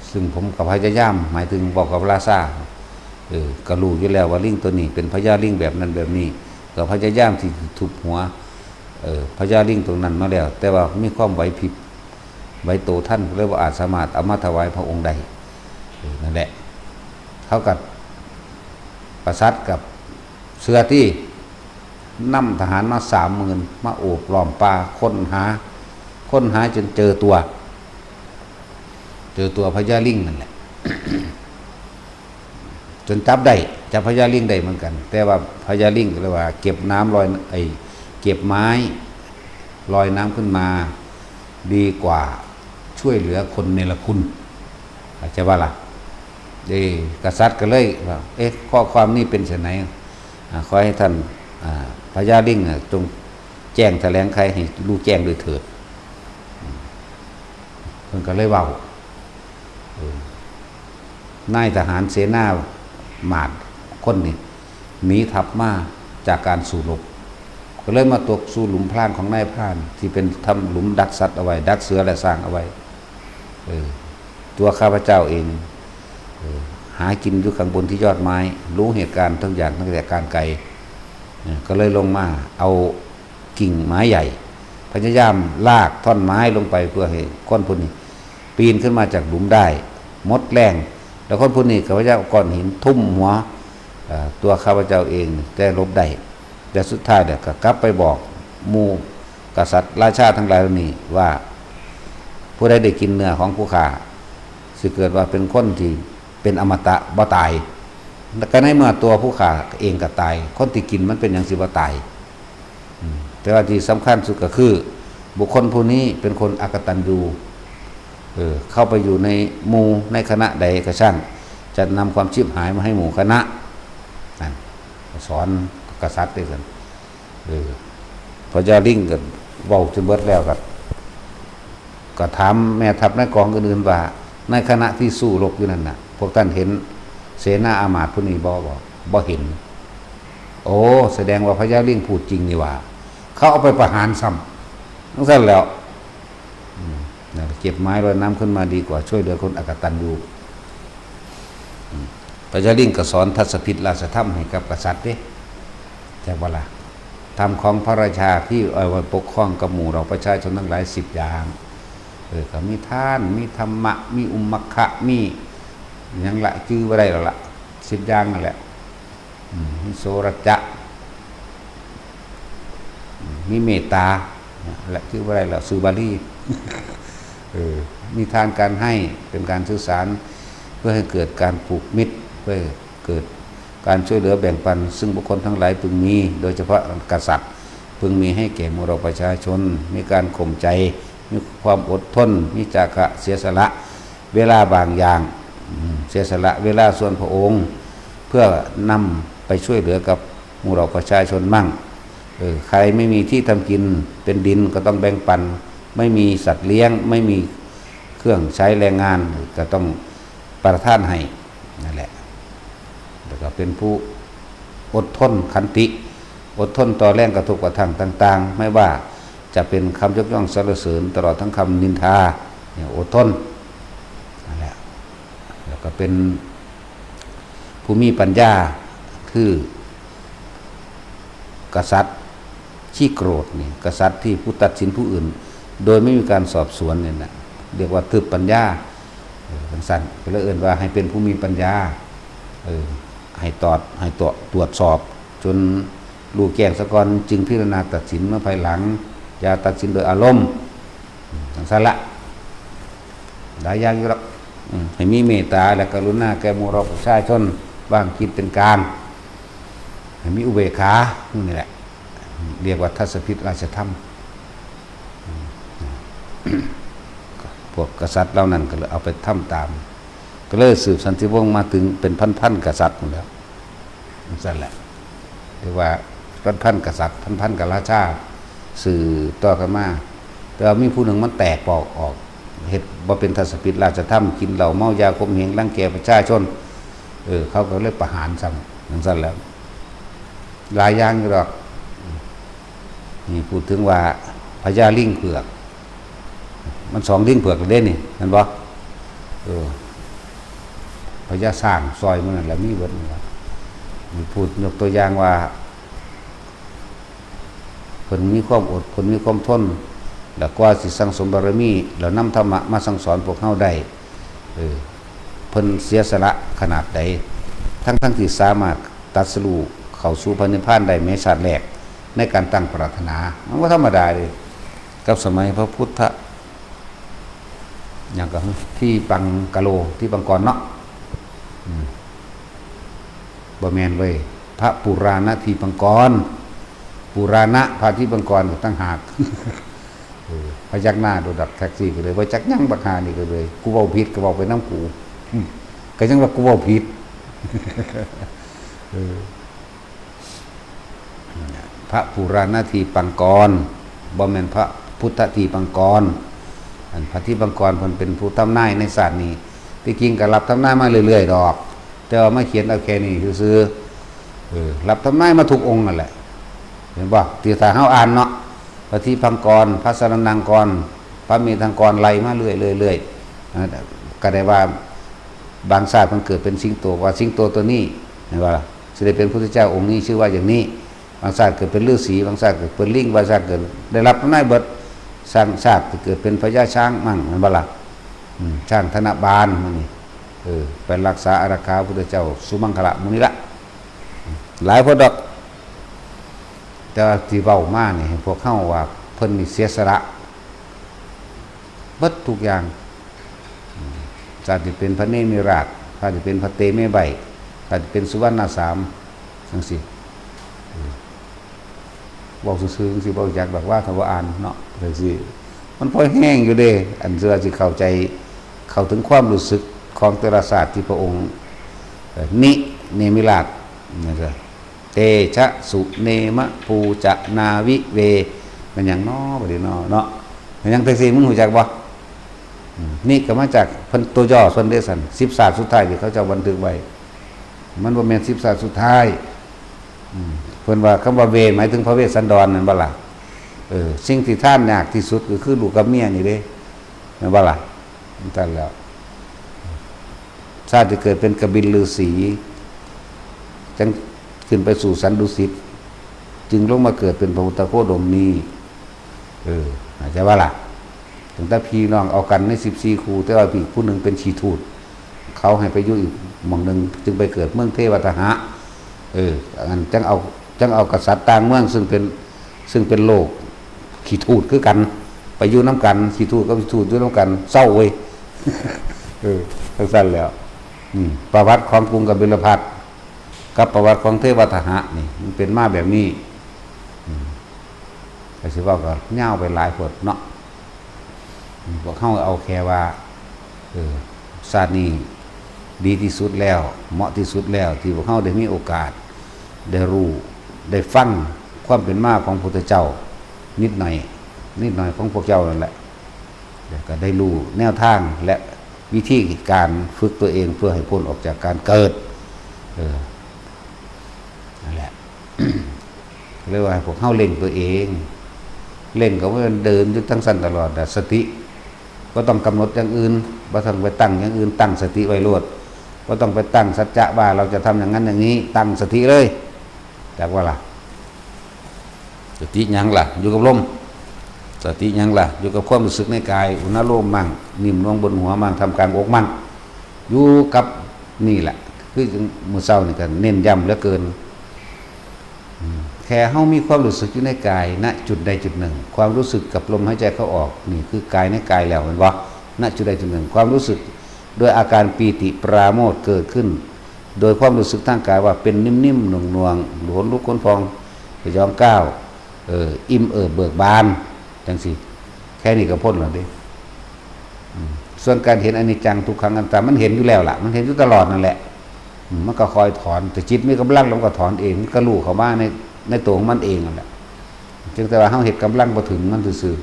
[SPEAKER 1] ซึ่งผมกับพญายามหมายถึงบอกกับราชาก็รู้อยู่แล้วว่าลิงตัวนี้เป็นพญาลิงแบบนั้นแบบนี้ก็พญายามที่ทุบหัวพญาลิงตรงนั้นมาแล้วแต่ว่ามีความไหวพริบไหวโตท่านเรียกว่าอาจสามารถเอามาถวายพระองค์ได้นั่นแหละเท่ากับประสัตกับเสือที่นำทหารมา30,000มาโอบล้อมป่าค้นหาจนเจอตัวพญาลิงนั่นแหละ จนจับพญาลิงได้เหมือนกันแต่ว่าพญาลิงก็เรียกว่าเก็บน้ำลอยเก็บไม้ลอยน้ำขึ้นมาดีกว่าช่วยเหลือคนเนรคุณอาจจะว่าล่ะกษัตริย์ก็เลยว่าข้อความนี้เป็นเช่นไหนขอให้ท่านพญาลิงจงแจ้งแถลงใครให้รู้แจ้งโดยเถิดเพิ่นก็เลยเว้านายทหารเสนาหมาดคนนี้หนีทัพมาจากการสู้รบก็เลยมาตกสู่หลุมพรางของนายพรานที่เป็นทำหลุมดักสัตว์เอาไว้ดักเสือและสร้างเอาไว้ตัวข้าพเจ้าเองห หากินอยู่ข้างบนที่ยอดไม้รู้เหตุการณ์ทุกอย่างตั้งแต่การไกลก็เลยลงมาเอากิ่งไม้ใหญ่พยายามลากท่อนไม้ลงไปเพื่อให้คนพวกนี้ปีนขึ้นมาจากหลุมได้มดแรงแล้วคนพวกนี้ข้าพเจ้าก้อนหินทุ่มหัวตัวข้าพเจ้าเองแต่ลบได้แต่สุดท้ายเนี่ยก็กลับไปบอกหมู่กษัตริย์ราชาทั้งหลายนี้ว่าผู้ใดได้กินเนื้อของผู้ฆ่าสิเกิดว่าเป็นคนที่เป็นอมตะบ่ตายก็ในเมื่อตัวผู้ฆ่าเองก็ตายคนที่กินมันเป็นอย่างสิบ่ตายแต่ว่าที่สำคัญสุดก็คือบุคคลผู้นี้เป็นคนอกตัญญูเข้าไปอยู่ในหมู่ในคณะใดก็ช่างจะนำความชิบหายมาให้หมู่คณะนั่นสอนกษัตริย์ด้วยกันพอจะลิ่งกันเว้าจนเบิดแล้วก็ถามแม่ทัพนายกองอื่นๆว่าในขณะที่สู้รบอยู่นั่นน่ะพวกท่านเห็นเสนาอามาตย์ผู้นี้บ่เห็นโอ้แสดงว่าพญาลิ่งพูดจริงนี่ว่าเขาเอาไปประหารซ้ำทั้งนั้นแล้วเก็บไม้ลอยน้ำขึ้นมาดีกว่าช่วยเหลือคนอกตัญญูพญาลิ่งก็สอนทัศพิษราชธรรมให้กับกษัตริย์เด้จากเวลาธรรมของพระราชาที่เอาไว้ปกครองกับหมู่เราประชาชนทั้งหลาย10 อย่างก็มีท่านมีธรรมะมีอุมมัคคะมียังละชื่อว่าได้แล้วละ10 อย่างนั่นแหละมีโสรจะมีเมตตาและชื่อว่าได้แล้วสุบาลีมีทานการให้เป็นการสื่อสารเพื่อให้เกิดการผูกมิตรเพื่อเกิดการช่วยเหลือแบ่งปันซึ่งบุคคลทั้งหลายพึงมีโดยเฉพาะกษัตริย์พึงมีให้แก่หมู่เราประชาชนมีการข่มใจมีความอดทนมีจาคะเสียสละเวลาบางอย่างเสียสละเวลาส่วนพระองค์เพื่อนำไปช่วยเหลือกับหมู่เราประชาชนมั่งใครไม่มีที่ทำกินเป็นดินก็ต้องแบ่งปันไม่มีสัตว์เลี้ยงไม่มีเครื่องใช้แรงงานก็ต้องประทานให้นั่นแหละแล้วก็เป็นผู้อดทนขันติอดทนต่อแรงกระทบกระทั่งต่างๆไม่ว่าจะเป็นคำยกย่องสรรเสริญตลอดทั้งคำนินทาเนี่ยอดทนนั่นแหละแล้วก็เป็นผู้มีปัญญาคือกษัตริย์ขี้โกรธนี่กษัตริย์ที่ผู้ตัดสินผู้อื่นโดยไม่มีการสอบสวนเนี่ยนะเรียกว่าทึบปัญญาสั้นๆก็เลยเอ่ยว่าให้เป็นผู้มีปัญญาให้ตรวจสอบจนรู้แจ้งซะก่อนจึงพิจารณาตัดสินเมื่อภายหลังอย่าตัดสินโดยอารมณ์สั้นละหลายอย่างอยู่แล้วให้มีเมตตาและกรุณาแก่หมู่เราประชาชนวางคิดเป็นกลางให้มีอุเบกขานี่แหละเรียกว่าทัศพิษราชธรรมพวกกษัตริย์เหล่านั้นก็เลยเอาไปทำตามก็เลยสืบสันติวงศ์มาถึงเป็นพันๆกษัตริย์หมดแล้วนั่นแหละเรียกว่าพันๆกษัตริย์พันๆกับราชาสื่อต่อกันมาแต่มีผู้หนึ่งมันแตกปอกออกเหตุว่าเป็นทัศพิษราชธรรมกินเหล้าเมายาข่มเหงรังแกประชาชนเขาก็เลยประหารซ้ำนั่นแล้วหลายอย่างอยู่หรอกนี่พูดถึงว่าพญาลิงเผือกมัน2 ลิงเผือกเล่นนี่นั่นบ่พญาสร้างซอยมันนั่นแหละมีเบิดนี่ว่ามีพูดยกตัวอย่างว่าเพิ่นมีความอดเพิ่นมีความทนแล้วกว่าสิสั่งสมบารมีแล้วนำธรรมะมาสั่งสอนพวกเฮาได้เพิ่นเสียสละขนาดใดทั้งที่สามารถตัดสรุเข้าสู่พระนิพพานได้แม้ชาติแรกในการตั้งปรารถนามันก็ธรรมดาเลยกับสมัยพระพุทธอย่างกับที่ปังกะโลที่ปังกรเนาะบ่แม่นเว้ยพระปุราณที่ปังกรปุราณะพระที่ปังกรตั้งหากพยักหน้าโดดดักแท็กซี่ก็เลยว่าจักยั่งบักหานี่ก็เลยกูเว้าผิดก็เว้าไปน้ำกูก็ยังว่ากูเว้าผิดพระปุราณที่ปังกรบ่แม่นพระพุทธที่ปังกรพระที่ปังกรเพิ่นเป็นผู้ทำนายในศาสตร์นี้ที่จริงก็รับทำนายมาเรื่อยๆดอกแต่ว่าไม่เขียนเอาแค่นี้ซื่อรับทำนายมาทุกองค์นั่นแหละเห็นบ่ที่ถ้าเฮาอ่านเนาะพระที่ปังกรพระสรณังกรพระเมธังกรไล่มาเรื่อยๆก็ได้ว่า บางชาติมันเกิดเป็นสิงโตว่าสิงโตตัวนี้เห็นว่าล่ะสิได้เป็นพระพุทธเจ้าองค์นี้ชื่อว่าอย่างนี้บางชาติเกิดเป็นฤาษีบางชาติเกิดเป็นลิงบางชาติเกิดได้รับอำนาจเบิดสร้างชาติเกิดเป็นพญาช้างมั่งเห็นบ่ล่ะช้างธนบาลมันนี่ไปรักษาอาราคาพุทธเจ้าสุมังคละมุนีละหลายพอดอกแต่ที่เว้ามานี่พวกเข้าว่าเพิ่นนี่เสียสละเบิดทุกอย่างชาติเป็นพระเนมิราชชาติเป็นพระเตเมใบชาติเป็นสุวรรณสามจังซี่บอกซื่อๆสิบ่อยากดอกว่าถ้าบ่อ่านเนาะจังซี่มันพอแห้งอยู่เด้อันเชื่อสิเข้าใจเข้าถึงความรู้สึกของแต่ละศาสตร์ที่พระองค์นิเนมิราชนะครับเตชะสุเนมะภูจะนาวิเวมันหยังน้อบ่ได้น้อเนาะมันหยังจังซี่มึงรู้จักบ่นี่ก็มาจากเพิ่นตัวย่อส่วนเดซัน10ศาสตร์สุดท้ายที่เขาจะบันทึกไว้มันบ่แม่น10ศาสตร์สุดท้ายเพิ่นว่าคำว่าเวหมายถึงพระเวสสันดรนั่นบ่ล่ะสิ่งที่ท่านยากที่สุดก็คือลูกกับเมียนี่เด้แม่นบ่ล่ะนั่นแล้วชาติที่เกิดเป็นกบิลฤาษีจึงขึ้นไปสู่สันดุสิตจึงลงมาเกิดเป็นพระพุทธโคดมนี้อาจจะว่าล่ะถึงถ้าพี่น้องเอากันใน14คู่แต่ว่าพี่ผู้นึงเป็นชีทูตเขาให้ไปอยู่อีกหม่องนึงจึงไปเกิดเมืองเทวทหะอันจังเอากษัตริย์ต่างเมืองซึ่งเป็นโลกขี้ทูตคือกันไปอยู่น้ำกันขี้ทูตกับขี้ทูตอยู่น้ำกันเศร้าเว้ยทั้งสั้นแล้วประวัติของกรุงกบิลพัสกับประวัติของเทวทหะนี่มันเป็นมาแบบนี้แต่สิว่าก็เง่าไปหลายพดเนาะพวกเขาเอาแค่ว่าศาสตร์นี้ดีที่สุดแล้วเหมาะที่สุดแล้วที่พวกเขาได้มีโอกาสได้รู้ได้ฟังความเป็นมาของพระพุทธเจ้านิดหน่อยของพวกเจ้านั่นแหละก็ได้รู้แนวทางและวิธีการฝึกตัวเองเพื่อให้พ้นออกจากการเกิดนั่นแหละ เรียกว่าพวกเขาเล่งตัวเองเล่งก็ว่าเดินอยู่ทั้งสั้นตลอดแต่สติก็ต้องกำหนดอย่างอื่นบ่ต้องไปตั้งอย่างอื่นตั้งสติไว้โลดก็ต้องไปตั้งสัจจะว่าเราจะทำอย่างนั้นอย่างนี้ตั้งสติเลยแต่ว่าล่ะสติยังล่ะอยู่กับลมสติยังล่ะอยู่กับความรู้สึกในกายอุณหโลมมั่งนิ่มลงบนหัวมั่งทำกลางอกมั่งอยู่กับนี่แหละคือมื้อเช้านี่ก็เน้นย้ำเหลือเกินแค่เฮามีความรู้สึกอยู่ในกายณจุดใดจุดหนึ่งความรู้สึกกับลมหายใจเข้าออกนี่คือกายในกายแล้วเห็นบ่ณจุดใดจุดหนึ่งความรู้สึกโดยอาการปีติปราโมทย์เกิดขึ้นโดยความรู้สึกทางกายว่าเป็นนิ่มๆหน่วงๆหลวนลุกขนพองยองก้าวอิ่มเบิกบานจังสิแค่นี้ก็พ้นแล้วดิส่วนการเห็นอนิจจังทุกขังอนัตตามันเห็นอยู่แล้วล่ะมันเห็นอยู่ตลอดนั่นแหละมันก็คอยถอนแต่จิตมีกำลังมันก็ถอนเองมันก็รู้เข้ามาในตัวของมันเองนั่นแหละจึงแต่ว่าเฮาเฮ็ดกำลังบ่ถึงมันซื่อ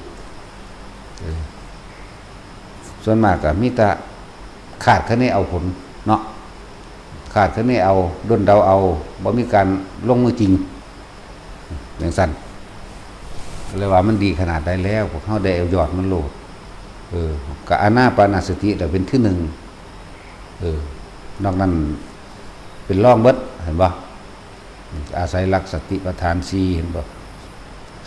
[SPEAKER 1] ๆส่วนมากก็มีแต่ขาดคะแนนเอาผลเนาะขาดคะแนนเอาด้นเดาเอาบ่มีการลงมือจริงอย่างสั้นเลยว่ามันดีขนาดใดแล้วพวกเฮาได้เอายอดมันโลดก็อานาปานสติแต่เป็นที่หนึ่งนอกนั้นเป็นร่องเบิดเห็นบ่อาศัยหลักสติปัฏฐาน4เห็นบ่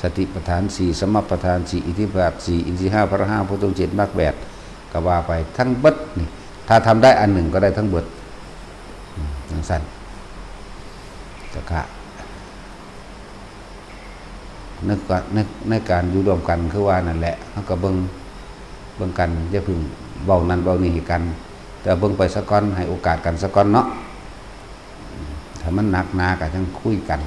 [SPEAKER 1] สติปัฏฐาน4สมปัฏฐาน4อิทธิบาท4อินทรีย์5พระ5พุทธองค์7มรรค8ก็ว่าไปทั้งเบิดนี่ถ้าทำได้อันหนึ่งก็ได้ทั้งเบิดอย่างสั้นแต่ก็ในการอยู่รวมกันคือว่านั่นแหละเฮาก็เบิ่งกันอย่าพึ่งเว้านั่นเว้านี่กัน แต่เบิ่งไปสักก้อนให้โอกาสกันสักก้อนเนาะถ้ามันหนักหนาก็จังคุยกัน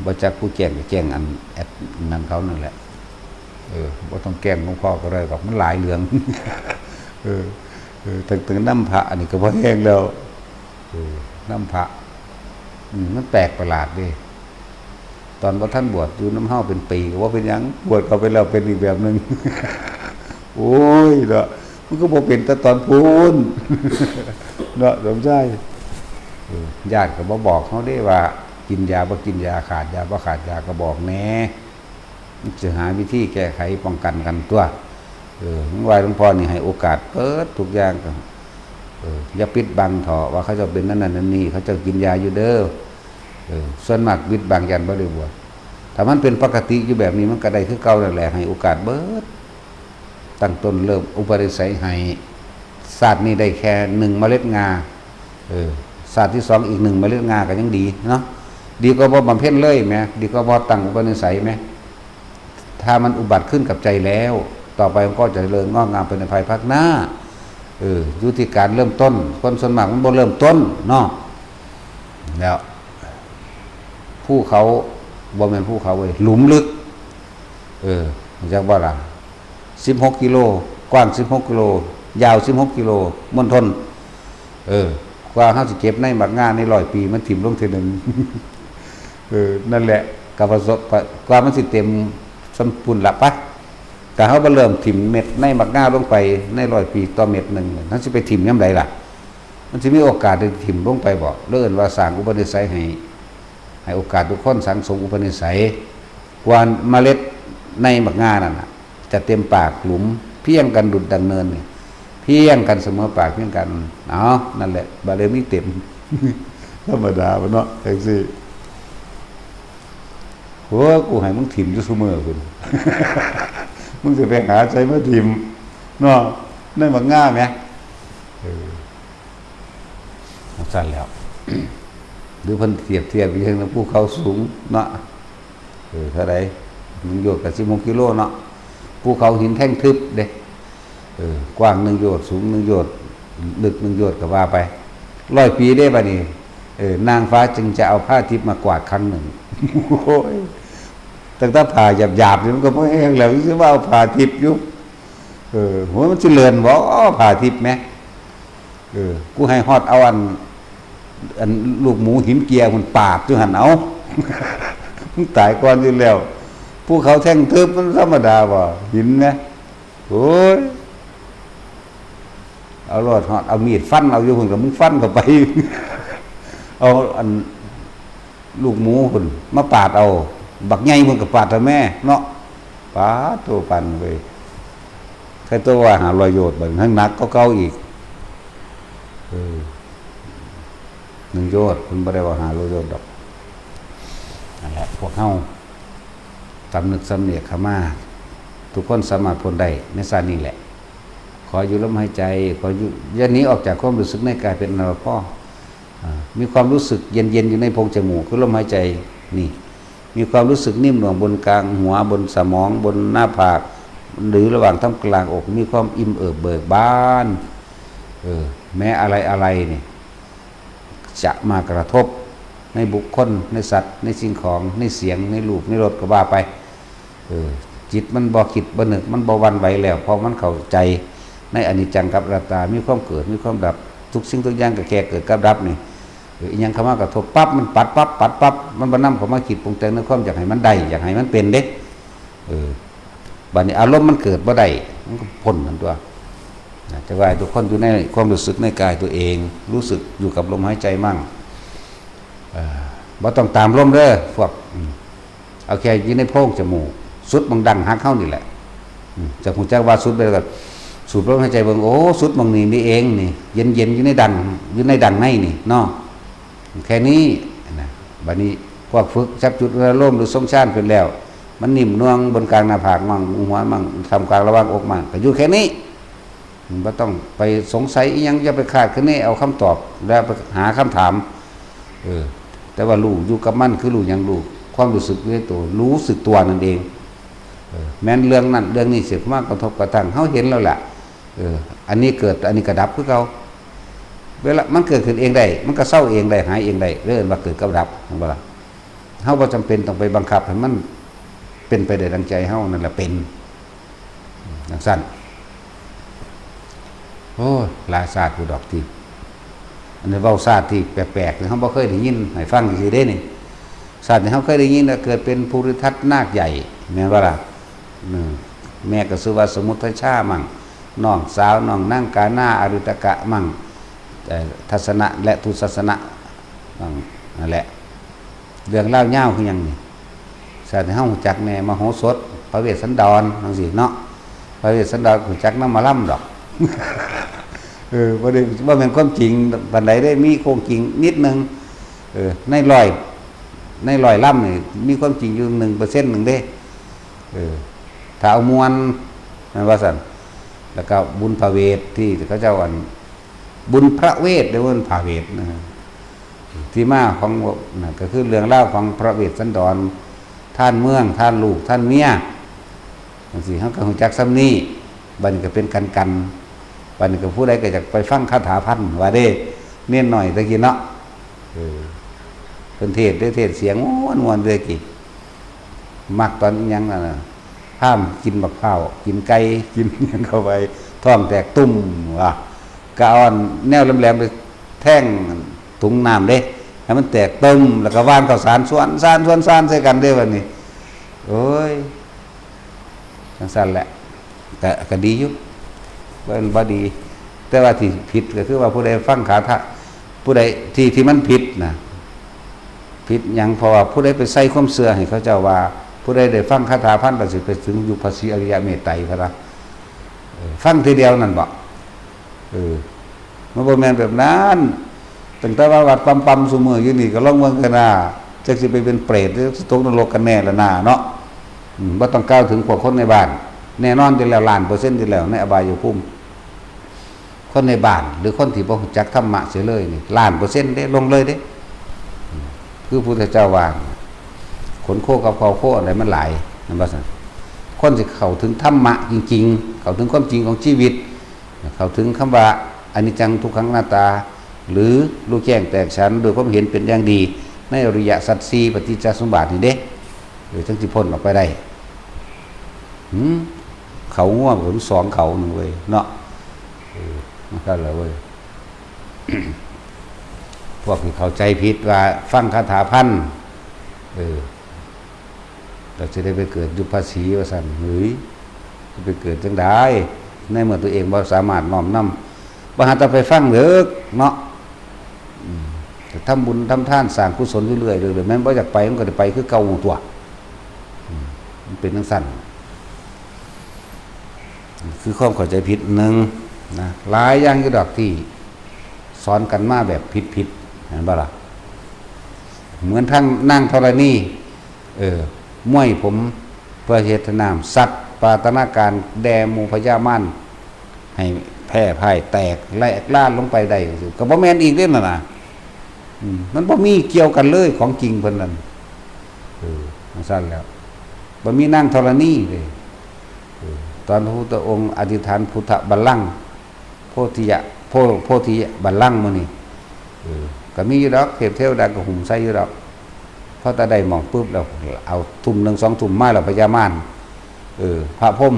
[SPEAKER 1] บ่จักผู้แจ้งก็แจ้งอันแอดนั่นเขานั่นแหละบ่ต้องแกล้งหลวงพ่อก็ได้หรอกมันหลายเรื่องถึงน้ำพระอันนี้ก็บ่แห้งแล้วน้ำพระมันแปลกประหลาดดิตอนว่าท่านบวชอยู่น้ำเฮาเป็นปีว่าเป็นหยังบวชเข้าไปแล้วเป็นอีกแบบนึงโอ้ยเนาะมันก็บ่เป็นแต่ตอนพูนเนาะสมใจญาติก็บ่บอกเขาได้ว่ากินยาบ่กินยาขาดยาบ่ขาดยาก็บอกแหน่จะหาวิธีแก้ไขป้องกันกันตัวว่าหลวงพ่อนี่ให้โอกาสเปิดทุกอย่างก็ อย่าปิดบังเถาะว่าเขาจะเป็นนั่นนั่นนี่เขาจะกินยาอยู่เด้อส่วนมากปิดบังยันบ่ได้บวชถ้ามันเป็นปกติอยู่แบบนี้มันก็ได้คือเก่านั่นแหละให้โอกาสเบิดตั้งต้นเริ่มอุปนิสัยให้ศาสตร์นี้ได้แค่1เมล็ดงาศาสตร์ที่2อีก1เมล็ดงาก็ยังดีเนาะดีกว่าบ่บำเพ็ญเลยแม้ดีกว่าบ่ตั้งอุปนิสัยแม้ถ้ามันอุบัติขึ้นกับใจแล้วต่อไปมันก็จะเจริญงอกงามไปในภายภาคหน้าอยู่ที่การเริ่มต้นคนส่วนมากมันบ่เริ่มต้นเนาะแล้วผู้เขาบ่แม่นผู้เขาเว้ยหลุมลึกจักว่าล่ะ16กิโลกว้าง16กิโลยาว16กิโลมณฑลกว่าเฮาสิเก็บในบักงานใน100 ปีมันถิ่มลงทีนึงนั่นแหละกับประสบกว่ามันสิเต็มสมบูรณ์ละปะแต่เขาบ่เริ่มถิ่มเม็ดในบักงาลงไปใน100 ปีต่อเม็ดนึงมันสิไปถิ่มยามใดล่ะมันสิมีโอกาสได้ถิ่มลงไปบ่เอิ้นว่าสร้างอุปนิสัยให้โอกาสทุกคนสังสมอุปนิสัยกว่าเมล็ดในบักงานั่นน่ะจะเต็มปากหลุมเพียงกันดุจดังเนินนี่เพียงกันเสมอปากเพียงกันนั่นแหละบารมีเต็ม ธรรมดาบ่เนาะจังซี่โหกูให้มึงถิ่มอยู่ซุมื้อพุ่น มึงสิไปหาใจมาถิ่มเนาะนั่นบักงาแหมสั่นแล้ว หรือเพิ่นเทียบอยู่เรื่องภูเขาสูงเนาะเท่าใด1โยชน์กับ16กิโลเนาะภูเขาหินแท่งทึบเด้กว้าง1โยชน์สูง1โยชน์ลึก1โยชน์ก็ว่าไป100 ปีได้บัดนี้นางฟ้าจึงจะเอาผ้าทิพย์มากวาดครั้งหนึ่งโอ้ยตั้งแต่ผ้าหยาบๆนี่มันก็บ่แห้งแล้วสิว่าเอาผ้าทิพย์อยู่หัวมันสิเลื่อนบ่ผ้าทิพย์แหมกูให้ฮอดเอาอันลูกหมูหินเกียร์มันปาดอยู่หั่นเอา มึงตายก่อนอยู่แล้วภูเขาแท่งทึบมันธรรมดาบ่หินนะโอ้ยเอารอดฮอดเอามีดฟันเอาอยู่พุ่นก็มึงฟันเข้าไป เอาอันลูกหมูพุ่นมาปาดเอาบักใหญ่พุ่นก็ปาดแต่แม่เนาะปาดตัวปันเว้ยใครตัวว่า500 โยชน์บัดทั้งหนักก็เก่าอีก1 โยชน์เพิ่นบ่ได้ว่า500 โยชน์ดอกนั่นแหละพวกเฮาสำนึกสำเนียกเข้ามาทุกคนสามารถพ้นได้ในชาตินี้แหละขออยู่ลมหายใจขออยู่อย่าหนีออกจากความรู้สึกในกายเป็นนรกพ่อมีความรู้สึกเย็นๆอยู่ในโพรงจมูกคือลมหายใจนี่มีความรู้สึกนิ่มหน่วงบนกลางหัวบนสมองบนหน้าผากหรือระหว่างท่ามกลางอกมีความอิ่มเอิบเบิกบานแม้อะไรนี่จะมากระทบในบุคคลในสัตว์ในสิ่งของในเสียงในรูปในรสก็ว่าไปจิตมันบ่คิดบ่นึกมันบ่หวั่นไหวแล้วเพราะมันเข้าใจในอนิจจังกับอนัตตามีความเกิดมีความดับทุกสิ่งทุกอย่างก็แค่เกิดกับดับนี่อีหยังเข้ามากระทบปั๊บมันปัดปั๊บมันบ่นำเข้ามาคิดปรุงแต่งในความอยากให้มันได้อยากให้มันเป็นเด้บัดนี้อารมณ์มันเกิดบ่ได้มันก็พ้นนั่นตัวจะว่าทุกคนอยู่ในความรู้สึกในกายตัวเองรู้สึกอยู่กับลมหายใจมั่งบ่ต้องตามลมเด้อพวกเอาแค่อยู่ในโพรงจมูกสุดบังดังหักเข้านี่แหละจากหูจักว่าสุดไปแล้วก็สูบลมหายใจเบิ่งโอ้สุดบังนี่เองนี่เย็นอยู่ในดังในนี่เนาะแค่นี้นะบัดนี้พวกฝึกจับจุดลมหรือทรงชาติเป็นแล้วมันนิ่มนวลบนกลางหน้าผากมั่งหัวมั่งทำกลางระหว่างอกมั่งก็อยู่แค่นี้บ่ต้องไปสงสัยอีหยังอย่าไปคาดคะเนเอาคำตอบแล้วไปหาคำถามแต่ว่ารู้อยู่กับมันคือรู้อย่างรู้ความรู้สึกในตัวรู้สึกตัวนั่นเองแม้นเรื่องนั้นเรื่องนี้เสียมากกระทบกระทั่งเฮาเห็นแล้วแหละอันนี้เกิดอันนี้กระดับคือเก่าเวลามันเกิดขึ้นเองได้มันก็เศร้าเองได้หายเองได้เรื่องว่าเกิดกับดับเห็นบ่ล่ะเฮาบ่จำเป็นต้องไปบังคับให้มันเป็นไปได้ดังใจเฮานั่นแหละเป็นจังซั่นโอ้หลายศาสตร์ผู้ดอกที่อันนี้เว้าศาสตร์ที่แปลกๆที่เฮาบ่เคยได้ยินให้ฟังซื่อๆเด้นี่ศาสตร์ที่เฮาเคยได้ยินน่ะเกิดเป็นภูริทัตนาคใหญ่แม่นบ่ล่ะแม่ก็ชื่อว่าสมุทัยชามั่งน้องสาวน้องนางกานาอริตกะมั่งทัศนะและทุศาสนะนั่นแหละเรื่องเล่าเง่าคือหยังนี่ศาสตร์ที่เฮารู้จักแน่มโหสถพระเวสสันดรจังซี่เนาะพระเวสสันดรรู้จักนำมาล่ำดอก บ่ได้บ่แม่นความจริงปานใดได้มีโครงจริงนิดนึงในร้อยลำนี่มีความจริงอยู่1%นึงเด้ถ้าเอามวลนั่นว่าซั่นแล้วก็บุญพระเวทที่เขาเจ้าอันบุญพระเวทเด้อว่าพระเวทนะที่มาของนั่นก็คือเรื่องเล่าของพระเวทสันดรท่านเมืองท่านลูกท่านเมียจังซี่เฮาก็ฮู้จักซ้ำนี้บัดนี้ก็เป็นกันบัดนี้ก็ผู้ใดก็อยากไปฟังคาถาพันว่าเด้เน้นหน่อยตะกี้เนาะเพิ่นเทศได้เทศเสียงม่วนๆเด้อกี้มักตอนยังนั่นน่ะห้ามกินบักพร้าวกินไก่กินหยังเข้าไปท้องแตกตุ่มว่ะก็เอาแนวแหลมๆไปแท่งถุงน้ำเด้ให้มันแตกตึมแล้วก็ว่านข้าวสารส่วนซ่านใส่กันเด้บัดนี้โอ้ยจังซั่นแหละแต่ก็ดีอยู่บ่ดีแต่ว่าที่ผิดก็คือว่าผู้ใดฟังคาถาผู้ใดที่มันผิดนะผิดหยังเพราะว่าผู้ใดไปใส่ความเชื่อให้เขาเจ้าว่าผู้ใดได้ฟังคาถาพันก็สิไปถึงอยู่ภาษีอริยเมตไตรพะนะฟังทีเดียวนั่นบ่มันบ่แม่นแบบนั้นตั้งแต่ว่าวัดปั๊มซุมื้ออยู่นี่ก็ลองเบิ่งกันนะจักสิไปเป็นเปรตหรือสิตกนรกกันแน่ละนาเนาะบ่ต้องกล่าวถึงพวกคนในบ้านแน่นอนอยู่แล้วล้านเปอร์เซ็นต์อยู่แล้วในอบายภูมิคนในบ้านหรือคนที่บ่รู้จักธรรมะเสียเลยนี่ล้านเปอร์เซ็นต์เด้ลงเลยเด้คือพุทธเจ้าว่าขนโคกับคอโคอะไรมันหลายนั่นว่าซั่นคนสิเข้าถึงธรรมะจริงๆเข้าถึงความจริงของชีวิตเข้าถึงคำว่าอนิจจังทุกขังอนัตตาหรือรู้แจ้งแตกฉานโดยความเห็นเป็นอย่างดีในอริยสัจสี่ปฏิจจสมุปบาทนี่เด้จังสิพ้นออกไปได้เขาง่วงผม2เขานึงเว้ยเนาะมันก็เลยเว้ย พวกที่เข้าใจผิดว่าฟังคาถาพันเราจะได้ไปเกิดยุภาษีว่าซั่นเฮ้ยจะไปเกิดจังได๋ในเมื่อตัวเองบ่สามารถน้อมนำบ่หาแต่ไปฟังเด้อเนาะทำบุญทำทานสร้างกุศลเรื่อยๆเลยแม้นบ่อยากไปมันก็ได้ไปคือเก่าตัวมันเป็นจังซั่นคือความเข้าใจผิดนึงนะหลายอย่างอยู่ดอกที่สอนกันมาแบบผิดๆเห็นบ่ล่ะเหมือนทั้งนางธรณีม้วยผมเพื่อเฮ็ดนามสัตว์ปรารถนาการแด่หมู่พญามารให้แพ้พ่ายแตกแหลกล่านลงไปได้ก็บ่แม่นอีกเด้นั่นน่ะมันบ่มีเกี่ยวกันเลยของจริงเพิ่นนั่นมันซั่นแล้วบ่มีนางธรณีเลยตอนพระพุทธองค์อธิษฐานพุทธบัลลังก์โพธิบัลลังก์มื้อนี้ก็มีอยู่ดอกเทพเทวดาก็หุ่มใส่อยู่ดอกพอตาได้มองปุ๊บแล้วเอาทุ่ม1 2ทุ่มมาแล้วพญามารพระพรหม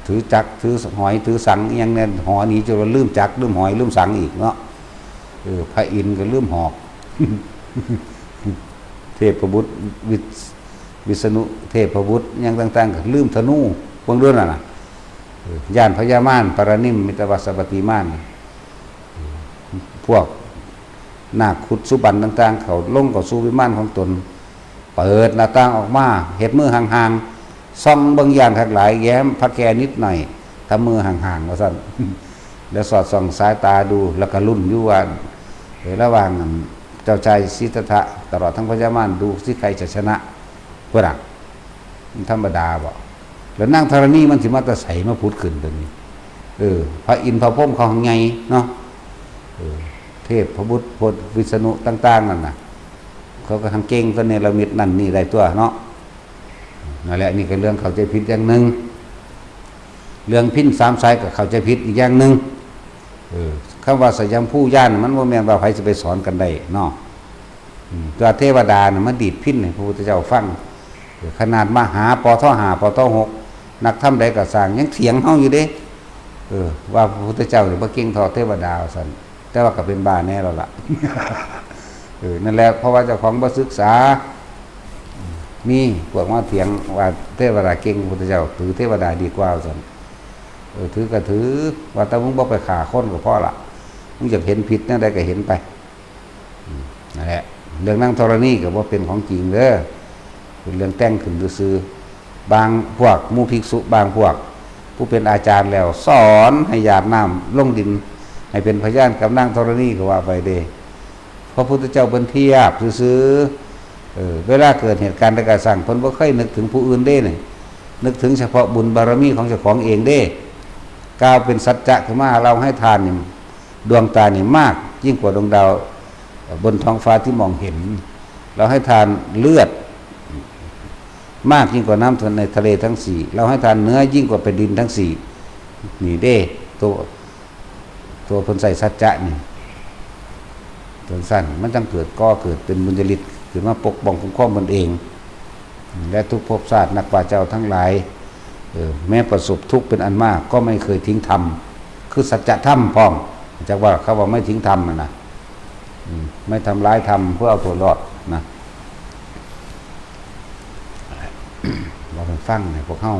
[SPEAKER 1] ถือจักรถือหอยถือสังอีหยังแน่นหอนี้จนว่าลืมจักรลืมหอยลืมสังอีกเนาะพระอินทร์ก็ลืมหอก เทพบุตรวิษณุเทพบุตรยังต่างๆก็ลืมธนูพวกเรื่องน่ะย่านพญามารปรนิมมิตวัสปฏิมารพวกนาคขุดสุบันต่างๆเขาลงเข้าสู่วิมานของตนเปิดหน้าต่างออกมาเฮ็ดมือห่างๆส่องเบิ่งย่านทั้งหลายแย้มพระแกนิดหน่อยทำมือห่างๆว่าซั่น แล้วสอดส่องสายตาดูแล้วก็ลุ้นอยู่ว่าระหว่างเจ้าชายสิทธัตถะตลอดทั้งพญามารดูสิใครจะชนะเพิ่นน่ะธรรมดาบ่แล้วนางธรณีมันสิมาแต่ไสมาพูดขึ้นตัวนี้พระอินทร์พระพรหมเขาไงเนาะเทพพระบุตรพระวิษณุต่างๆนั่นน่ะเขาก็ทางเก่งตัวเนรมิตนั่นนี่ได้ตัวเนาะนั่นแหละนี่ก็เรื่องเข้าใจผิดอย่างนึงเรื่องพิน3สายก็เข้าใจผิดอีกอย่างนึงคำว่าสยามผู้ย่านมันบ่แม่นว่าไผสิไปสอนกันได้เนาะตัวเทวดาน่ะมันดีดพินให้พระพุทธเจ้าฟังขนาดมหาปท5ปท6นักธรรมใดก็สร้างยังเถียงเฮาอยู่เด้ว่าพระพุทธเจ้านี่บ่เก่งเท่าเทวดาซั่นแต่ว่าก็เป็นบ้าแน่แล้วล่ะ นั่นแหละเพราะว่าเจ้าของบ่ศึกษามีพวกมาเถียงว่าเทวดาเก่งพระพุทธเจ้าถือเทวดาดีกว่าซั่นถือก็ถือว่าแต่มึงบ่ไปฆ่าคนก็พอละมึงอยากเห็นผิดแนวใดก็เห็นไปนั่นแหละเรื่องนางธรณีก็บ่เป็นของจริงเด้อเป็นเรื่องแต่งขึ้นซื่อๆบางพวกหมู่ภิกษุบางพวก ผู้เป็นอาจารย์แล้วสอนให้หยาดน้ำลงดินให้เป็นพยานกับนางธรณีก็ว่าไปเด้พระพุทธเจ้าเพิ่นเทียบซื้อเวลาเกิดเหตุการณ์ใดก็สั่งเพิ่นบ่เคยนึกถึงผู้อื่นเด้นี่นึกถึงเฉพาะบุญบารมีของเจ้าของเองเด้กล่าวเป็นสัจจะขึ้นมาเราให้ทานนี่ดวงตานี่มากยิ่งกว่าดวงดาวบนท้องฟ้าที่มองเห็นเราให้ทานเลือดมากยิ่งกว่าน้ำในทะเลทั้งสี่เราให้ทานเนื้อยิ่งกว่าแผ่นดินทั้งสี่นี่เด้ตัวผลใส่สัจจะนี่ตัวสั้นมันจังเกิดก็เกิดเป็นบุญญาลิตคือมาปกป้องคุ้มครองตนเองและทุกภพชาตินักปราชญ์เจ้าทั้งหลายแม้ประสบทุกข์เป็นอันมากก็ไม่เคยทิ้งธรรมคือสัจธรรมพร้อมจากว่าเขาว่าไม่ทิ้งธรรมนะไม่ทำร้ายธรรมเพื่อเอาตัวรอดนะเราไปฟังเนี่ยพวกเข้า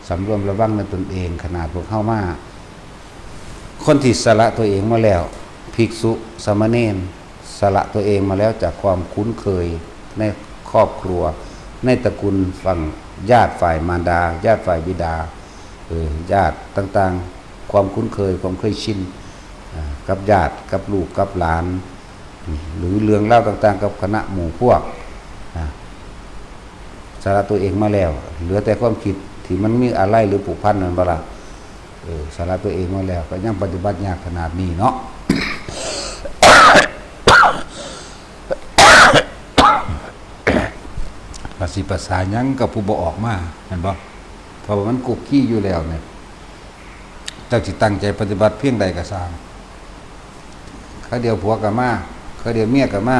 [SPEAKER 1] สำรวมระวังในตนเองขนาดพวกเข้ามาคนที่สละตัวเองมาแล้วภิกษุสามเณรสละตัวเองมาแล้วจากความคุ้นเคยในครอบครัวในตระกูลฝั่งญาติฝ่ายมารดาญาติฝ่ายบิดาญาติต่างๆความคุ้นเคยความเคยชินกับญาติกับลูกกับหลานหรือเรื่องเล่าต่างๆกับคณะหมู่พวกสละตัวเองมาแล้วเหลือแต่ความคิดที่มันมีอะไรหรือผูกพันนั่นบ่ล่ะสละตัวเองมาแล้วก็ยังปฏิบัติยากขนาดนี้เนาะ ภาษีภาษายังกับผู้บ่ออกมาเห็นบ่เพราะว่ามันกุกขี้อยู่แล้วเนี่ยจักสิตั้งใจปฏิบัติเพียงใดก็ตามเขาเดียวผัวก็มาเขาเดียวเมียก็มา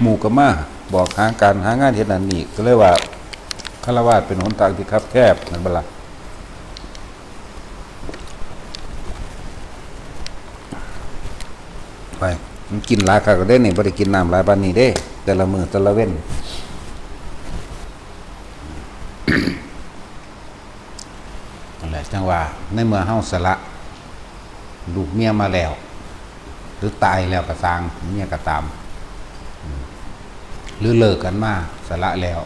[SPEAKER 1] หมู่ก็มาบอกหาการหางานเฮ็ดนั่นนี่ก็เลยว่าฆราวาสเป็นหนทางที่คับแคบนั่นบ่ล่ะไปมันกินหลายคักก็ได้นี่บ่ได้กินน้ำหลายปานนี้เด้แต่ละมื้อแต่ละเว้น นั่นแหละจังว่าในเมื่อเฮาสละลูกเมียมาแล้วหรือตายแล้วก็สร้างเมียก็ตามหรือเลิกกันมาสละแล้ว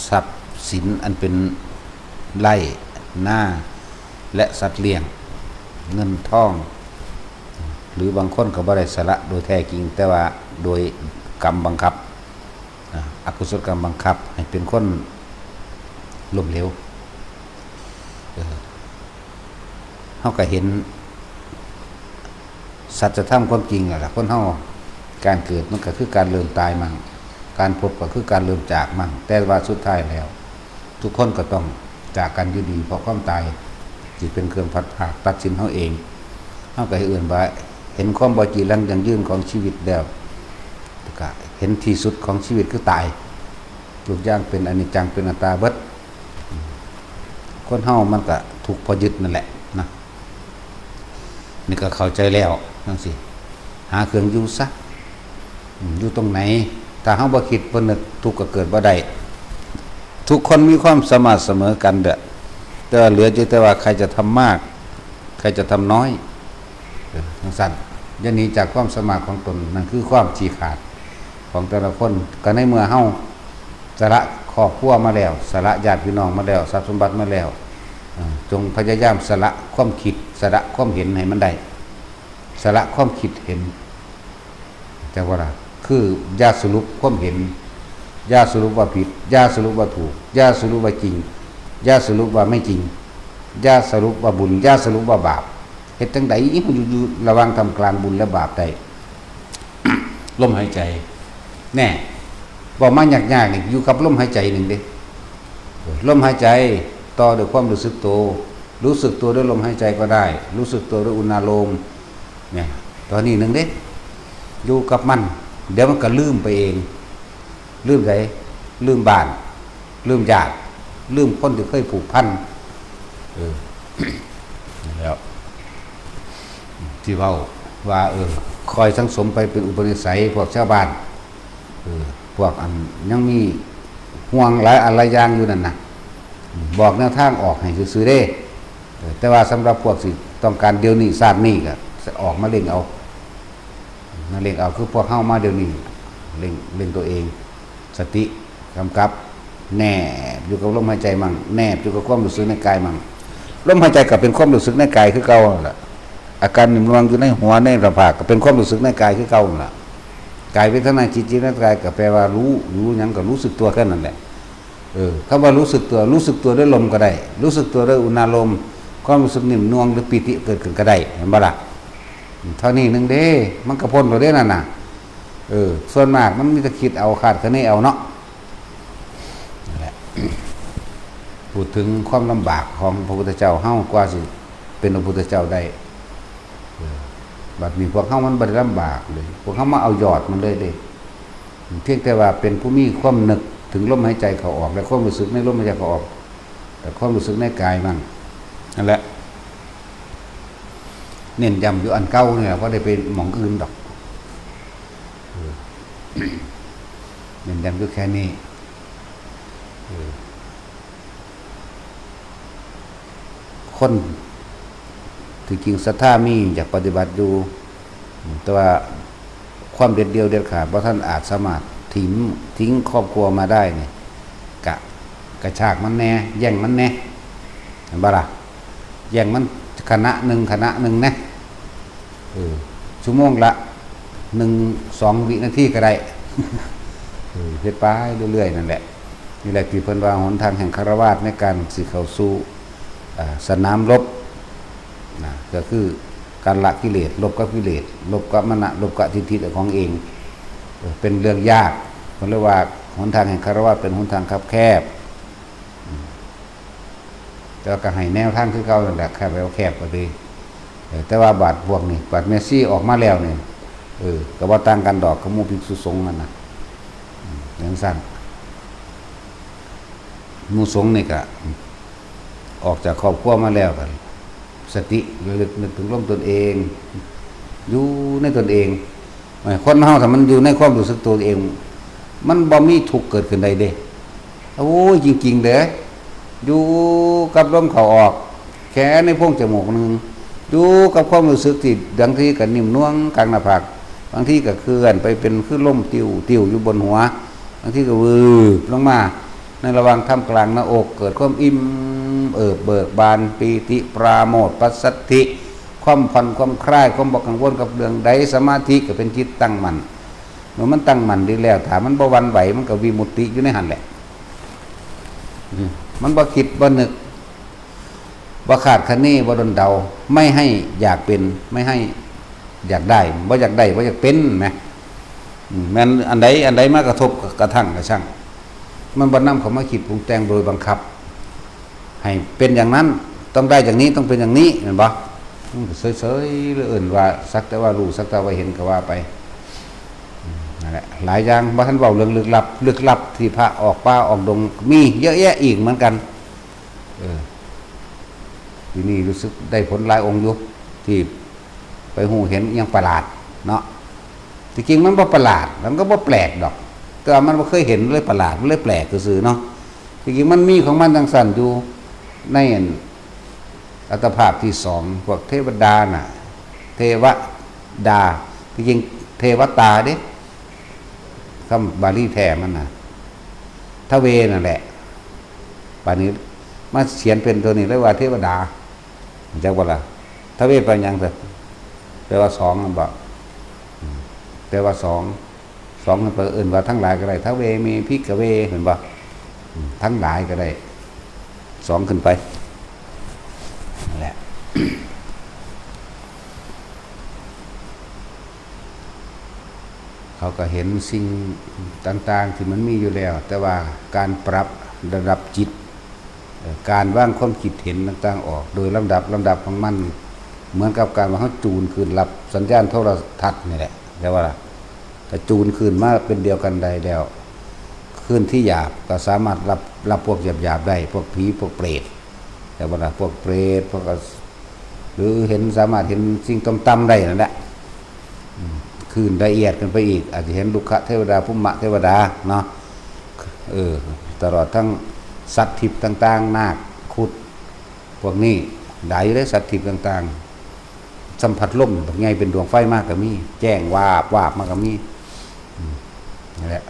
[SPEAKER 1] ทรัพย์สินอันเป็นไร่หน้าและสัตว์เลี้ยงเงินทองหรือบางคนก็บ่ได้สละโดยแท้จริงแต่ว่าโดยกรรมบังคับอกุศลกรรมบังคับให้เป็นคนล้มเหลวเฮาก็เห็นสัจธรรมความจริงล่ะคนเฮาการเกิดมันก็คือการเริ่มตายมั่งการพบก็คือการเริ่มจากมั่งแต่ว่าสุดท้ายแล้วทุกคนก็ต้องจากกันอยู่ดีเพราะความตายที่เป็นเครื่องพัดพาตัดสินเฮาเองเฮาก็ให้อื่นว่าเห็นความบ่จีรังยั่งยืนของชีวิตแล้วก็เห็นที่สุดของชีวิตคือตายทุกอย่างเป็นอนิจจังเป็นอนัตตาเบิดคนเฮามันก็ถูกพอยึดนั่นแหละนะนี่ก็เข้าใจแล้วจังซี่หาเครื่องอยู่ซะอยู่ตรงไหนถ้าเฮาบ่คิดบ่นึกทุกข์ก็เกิดบ่ได้ทุกคนมีความสม่ำเสมอกันเด้อแต่เหลือแต่ว่าใครจะทำมากใครจะทำน้อยจังซั่นอย่าหนีจากความสม่ำของตนนั่นคือความชี้ขาดของแต่ละคนก็ในเมื่อเฮาสละครอบครัวมาแล้วสละญาติพี่น้องมาแล้วทรัพย์สมบัติมาแล้วจงพยายามสละความคิดสละความเห็นให้มันได้สละความคิดเห็นจังว่าคืออย่าสรุปความเห็นอย่าสรุปว่าผิดอย่าสรุปว่าถูกอย่าสรุปว่าจริงอย่าสรุปว่าไม่จริงอย่าสรุปว่าบุญอย่าสรุปว่าบาปเฮ็ดจังได๋มันอยู่ระหว่างทำกลางบุญและบาปได้ ลมหายใจแน่บ่มายากๆนี่อยู่กับลมหายใจนึงเด้ลมหายใจต่อด้วยความรู้สึกตัวรู้สึกตัวด้วยลมหายใจก็ได้รู้สึกตัวด้วยอุณาโลมเนี่ยตอนนี้นึงเด้อยู่กับมันเดี๋ยวมันก็ลืมไปเองลืมไสลืมบ้านลืมญาติลืมคนที่เคยผูกพันแล้วที่เว้าว่าคอยสังสมไปเป็นอุปนิสัยพวกชาวบ้านพวกอันยังมีห่วงหลายอะไรอย่างอยู่นั่นน่ะบอกแนวทางออกให้ซื่อๆเด้แต่ว่าสำหรับพวกสิต้องการเดี๋ยวนี้ชาตินี้ก็ออกมาเล่งเอาคือพวกเฮามาเดี๋ยวนี้เล่งตัวเองสติกำกับ แนบอยู่กับลมหายใจมั่งแนบอยู่กับความรู้สึกในกายมั่งลมหายใจก็เป็นความรู้สึกในกายคือเก่าล่ะอาการหนึ่งรวงอยู่ในหัวในกระเพาะก็เป็นความรู้สึกในกายคือเก่าล่ะกายเวทนาจิตในกายก็แปลว่ารู้หยังก็รู้สึกตัวแค่นั้นแหละคำว่ารู้สึกตัวด้วยลมก็ได้รู้สึกตัวด้วยอุณาลมความรู้สึกนิ่มนวลหรือปิติเกิดขึ้นก็ได้เห็นบ่ล่ะเท่านี้นึงเด้มันก็พ้นตัวเด้นั่นน่ะส่วนมากมันมีแต่คิดเอาขาดคะเนเอาเนาะนั่นแหละพูดถึงความลำบากของพระพุทธเจ้าเฮากว่าสิเป็นพระพุทธเจ้าได้บัดนี้พวกเฮามันบ่ได้ลำบากเลยพวกเฮามาเอายอดมันเลยเด้เพียงแต่ว่าเป็นผู้มีความนึกถึงลมหายใจเข้าออกและความรู้สึกในลมหายใจเข้าออกแต่ความรู้สึกในกายมั่งนั่นแหละเน้นย้ำอยู่อันเก่าเนี่ยเพราะได้ไปหม่องอื่นดอกเน้นย้ำอยู่แค่นี้คนที่จริงศรัทธามีอยากปฏิบัติอยู่แต่ว่าความเด็ดเดียวเด็ดขาดเพราะท่านอาจสามารถทิ้งครอบครัวมาได้เนี่ยกระชากมันแน่แย่งมันแน่เห็นบ่ล่ะแย่งมันคณะหนึ่งนะชั่วโมงละ1-2 วินาทีก็ได้เฮ็ดไปเรื่อยๆนั่นแหละนี่แหละที่เพิ่นว่าหนทางแห่งคฤหัสถ์ในการสิเข้าสู่สนามรบนะก็คือการละกิเลสลบกับกิเลสลบกับมณะลบกับทิฏฐิของเองเป็นเรื่องยากเพิ่นเรียกว่าหนทางแห่งคฤหัสถ์เป็นหนทางคับแคบแต่ก็ให้แนวทางคือเก่านั่นแหละแคบแล้วแคบก็ดีแต่ว่าบาดพวกนี้บาดเมสซี่ออกมาแล้วนี่ก็บ่ต่างกันดอกกับหมู่ภิกษุสงฆ์นั่นน่ะอย่างสั้นหมู่สงฆ์นี่ก็ออกจากครอบครัวมาแล้วกันสติระลึกนึกถึงลมตนเองอยู่ในตนเองคนเฮาถ้ามันอยู่ในความรู้สึกตัวเองมันบ่มีทุกข์เกิดขึ้นได้เด้โอ้ยจริงๆเด้ออยู่กับลมเข้าออกแค่ในโพรงจมูกนึงอยู่กับความรู้สึกที่บางทีก็นิ่มนวลกลางหน้าผากบางทีก็เคลื่อนไปเป็นคือลมติ้วอยู่บนหัวบางทีก็วืบลงมาในระหว่างท่ามกลางหน้าอกเกิดความอิ่มเบิกบานปีติปราโมทย์ปัสสัทธิความผ่อนความคลายความบ่กังวลกับเรื่องใดสมาธิก็เป็นจิตตั้งมั่นเมื่อมันตั้งมั่นดีแล้วถ้ามันบ่หวั่นไหวมันก็วิมุตติอยู่ในหันแหละมันบ่คิดบ่นึกบ่ขาดคะเนบ่ดนเดาไม่ให้อยากเป็นไม่ให้อยากได้บ่อยากได้บ่อยากเป็นแหมแม่นอันใดมากระทบกระทั่งกระช่างมันบ่นำเข้ามาคิดปรุงแต่งโดยบังคับให้เป็นอย่างนั้นต้องได้อย่างนี้ต้องเป็นอย่างนี้เห็นบ่เฉยๆหรืออื่นว่าสักแต่ว่ารู้สักแต่ว่าเห็นก็ว่าไปนั่นแหละหลายอย่างบ่ทันเว้าเรื่องลึกลับที่พระออกป่าออกดงมีเยอะแยะอีกเหมือนกันทีนี้รู้สึกได้ผลหลายองค์อยู่ที่ไปหูเห็นยังประหลาดเนาะที่จริงมันบ่ประหลาดมันก็บ่แปลกดอกแต่มันบ่เคยเห็นเลยประหลาดมันเลยแปลกซื่อๆเนาะที่จริงมันมีของมันจังซั่นอยู่ในอัตภาพที่2พวกเทวดาน่ะเทวดาที่จริงเทวตาเด้คำบาลีแท้มันน่ะทเวนั่นแหละป่านนี้มาเขียนเป็นตัวนี้เรียกว่าเทวดาจักว่าล่ะทเวเป็นหยังเถอะแปลว่า2นั่นบ่แปลว่า2นั่นแปลอื่นว่าทั้งหลายก็ได้ทเวมีภิกขเวเห็นบ่ทั้งหลายก็ได้2ขึ้นไปนั่นแหละ เขาก็เห็นสิ่งต่างๆที่มันมีอยู่แล้วแต่ว่าการปรับระดับจิตการว่างความคิดเห็นต่างๆออกโดยลำดับของมันเหมือนกับการว่าเขาจูนคืนรับสัญญาณโทรทัศน์นี่แหละแต่ว่าถ้าจูนคืนมาเป็นเดียวกันได้แล้วคืนที่หยาบก็สามารถรับพวกหยาบๆได้พวกผีพวกเปรตแต่ว่าพวกเปรตพวกหรือเห็นสามารถเห็นสิ่งต่ำๆได้นั่นแหละคืนละเอียดกันไปอีกอาจจะเห็นลุกขะเทวดาภุมมะเทวดาเนาะตลอดทั้งสัตว์ทิพย์ต่างๆนาคขุดพวกนี้ได้อยู่ได้สัตว์ทิพย์ต่างๆสัมผัสลมแบบไงเป็นดวงไฟมากก็มีแจ้งวาบมากก็มีนี่แหละ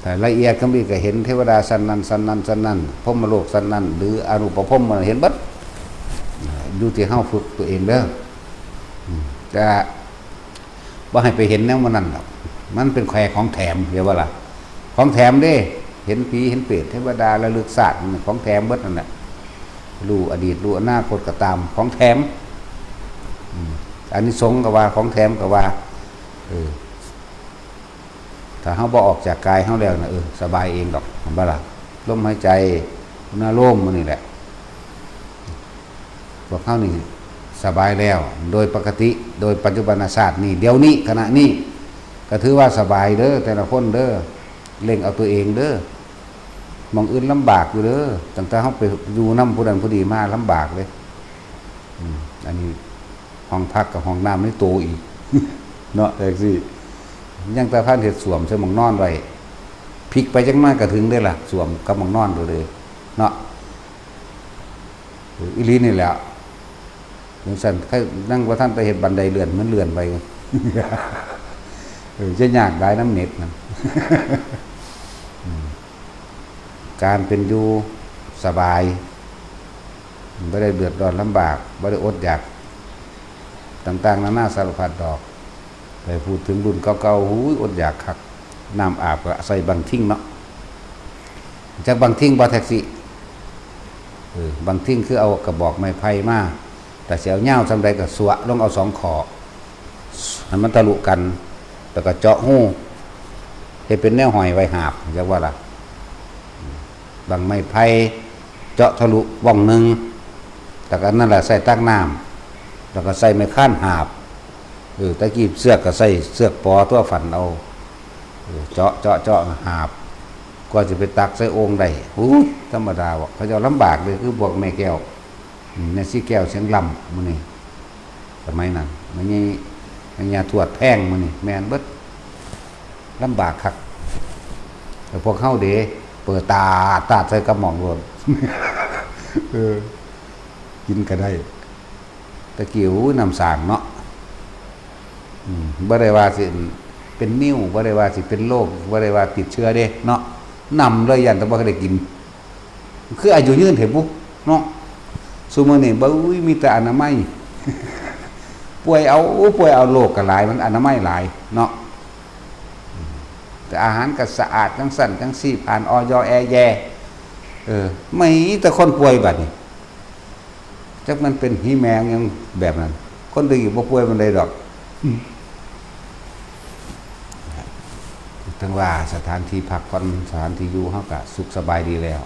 [SPEAKER 1] แต่ละเอียดก็มีก็เห็นเทวดาสันนั้นสันนั้นสันนั้นพรหมโลกสันนั้นหรืออรูปภพมันเห็นเบิดอยู่ที่เฮาฝึกตัวเองเด้อแต่บ่ให้ไปเห็นแนวมันนั่นหรอกมันเป็นแควของแถมเดี๋ยวว่าล่ะของแถมเด้เห็นผีเห็นเปรตเทวดาระลึกศาสตร์ของแถมเบิดนั่นแหละรู้อดีตรู้อนาคตก็ตามของแถมอันนี้สงก็ว่าของแถมก็ว่าถ้าเฮาบ่ออกจากกายเฮาแล้วนะสบายเองดอกเห็นบ่ล่ะลมหายใจหน้าโล่งมันนี่แหละพวกเฮานี่สบายแล้วโดยปกติโดยปัจจุบันศาสตร์นี่เดี๋ยวนี้ขณะนี้ก็ถือว่าสบายเด้อแต่ละคนเด้อเล่งเอาตัวเองเด้อมองอื่นลำบากอยู่เด้อตั้งแต่เฮาไปอยู่นำผู้นั้นผู้ดีมาลำบากเลยอันนี้ห้องพักกับห้องน้ำนี่โตอีกเนาะแต่สิยังแต่พันเห็ดสวมใส่หมองนอนไว้พลิกไปจังน้อยก็ถึงได้ล่ะสวมกับหมองนอนเลยเนาะอีลีนี่แหละอย่างสั่นใครนั่งว่าท่านไปเห็นบันไดเลื่อนมันเลื่อนไปจะยากได้น้ำเน็ตนะการเป็นอยู่สบายไม่ได้เดือดร้อนลำบากไม่ได้อดอยากต่างๆนานาสารพัดดอกไปพูดถึงรุ่นเก่าๆหูยอดอยากคักน้ำอาบก็ใส่บางทิ้งเนาะจากบางทิ้งบอแท็กซี่บางทิ้งคือเอากระบอกไม้ไผ่มาแต่เสียวเง่าทำไรกับสวะต้องเอาสองขอให้มันทะลุกันแล้วก็เจาะหูให้เป็นแนวหอยไว้หาบเรียกว่าล่ะบางไม้ไผ่เจาะทะลุว่องหนึ่งแต่ก็นั่นแหละใส่ตั้งน้ำแล้วก็ใส่ไม้ข้านหาบตะกี้เสือกก็ใส่เสือกปอตัวฝันเอาเจาะหาบก็จะไปตักใส่โอ่งได้ธรรมดาวะเขาจะลำบากเลยคือบวกแม่แก้วเนี่ยซี่แก้วเสียงลำมันนี่สมัยนั้นมันนี่ถวดแพงมันนี่แมนเบิดลำบากคักแต่พวกเข้าเด๋เปิดตาใส่กระหม่อมรวมกินก็ได้ตะกิ้วนำสางเนาะบ่ได้ว่าสิเป็นนิ่วบ่ได้ว่าสิเป็นโรคบ่ได้ว่าติดเชื้อเด้เนาะนำเลยยันแต่บ่ได้กินคืออายุยืนเถอะปุ๊เนาะซุมื้อนี้บ่มีแต่อนามัยป่วยเอาโรคก็หลายมันอนามัยหลายเนาะแต่อาหารก็สะอาดจังสั่นจังซี่ผ่านอย แอแยไม่แต่คนป่วยบัดนี้จักมันเป็นหิแมงยังแบบนั้นคนดีบ่ป่วยมันได้ดอกทั้งว่าสถานที่พักผ่อนสถานที่อยู่เฮาก็สุขสบายดีแล้ว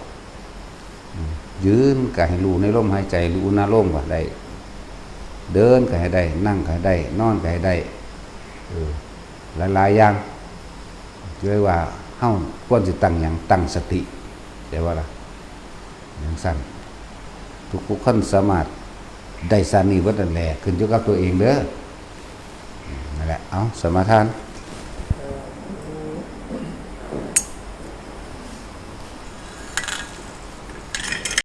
[SPEAKER 1] ยืนก็ให้รู้ในลมหายใจรู้หน้าลมก็ได้เดินก็ให้ได้นั่งก็ให้ได้นอนก็ให้ได้หลายๆอย่างเรียกว่าเฮาควรสิตั้งหยังตั้งสติได้ว่าล่ะอย่างสั้นทุกคนสามารถได้สานีวัดนั่นแหละขึ้นอยู่กับตัวเองเด้อนั่นแหละเอาสมาทาน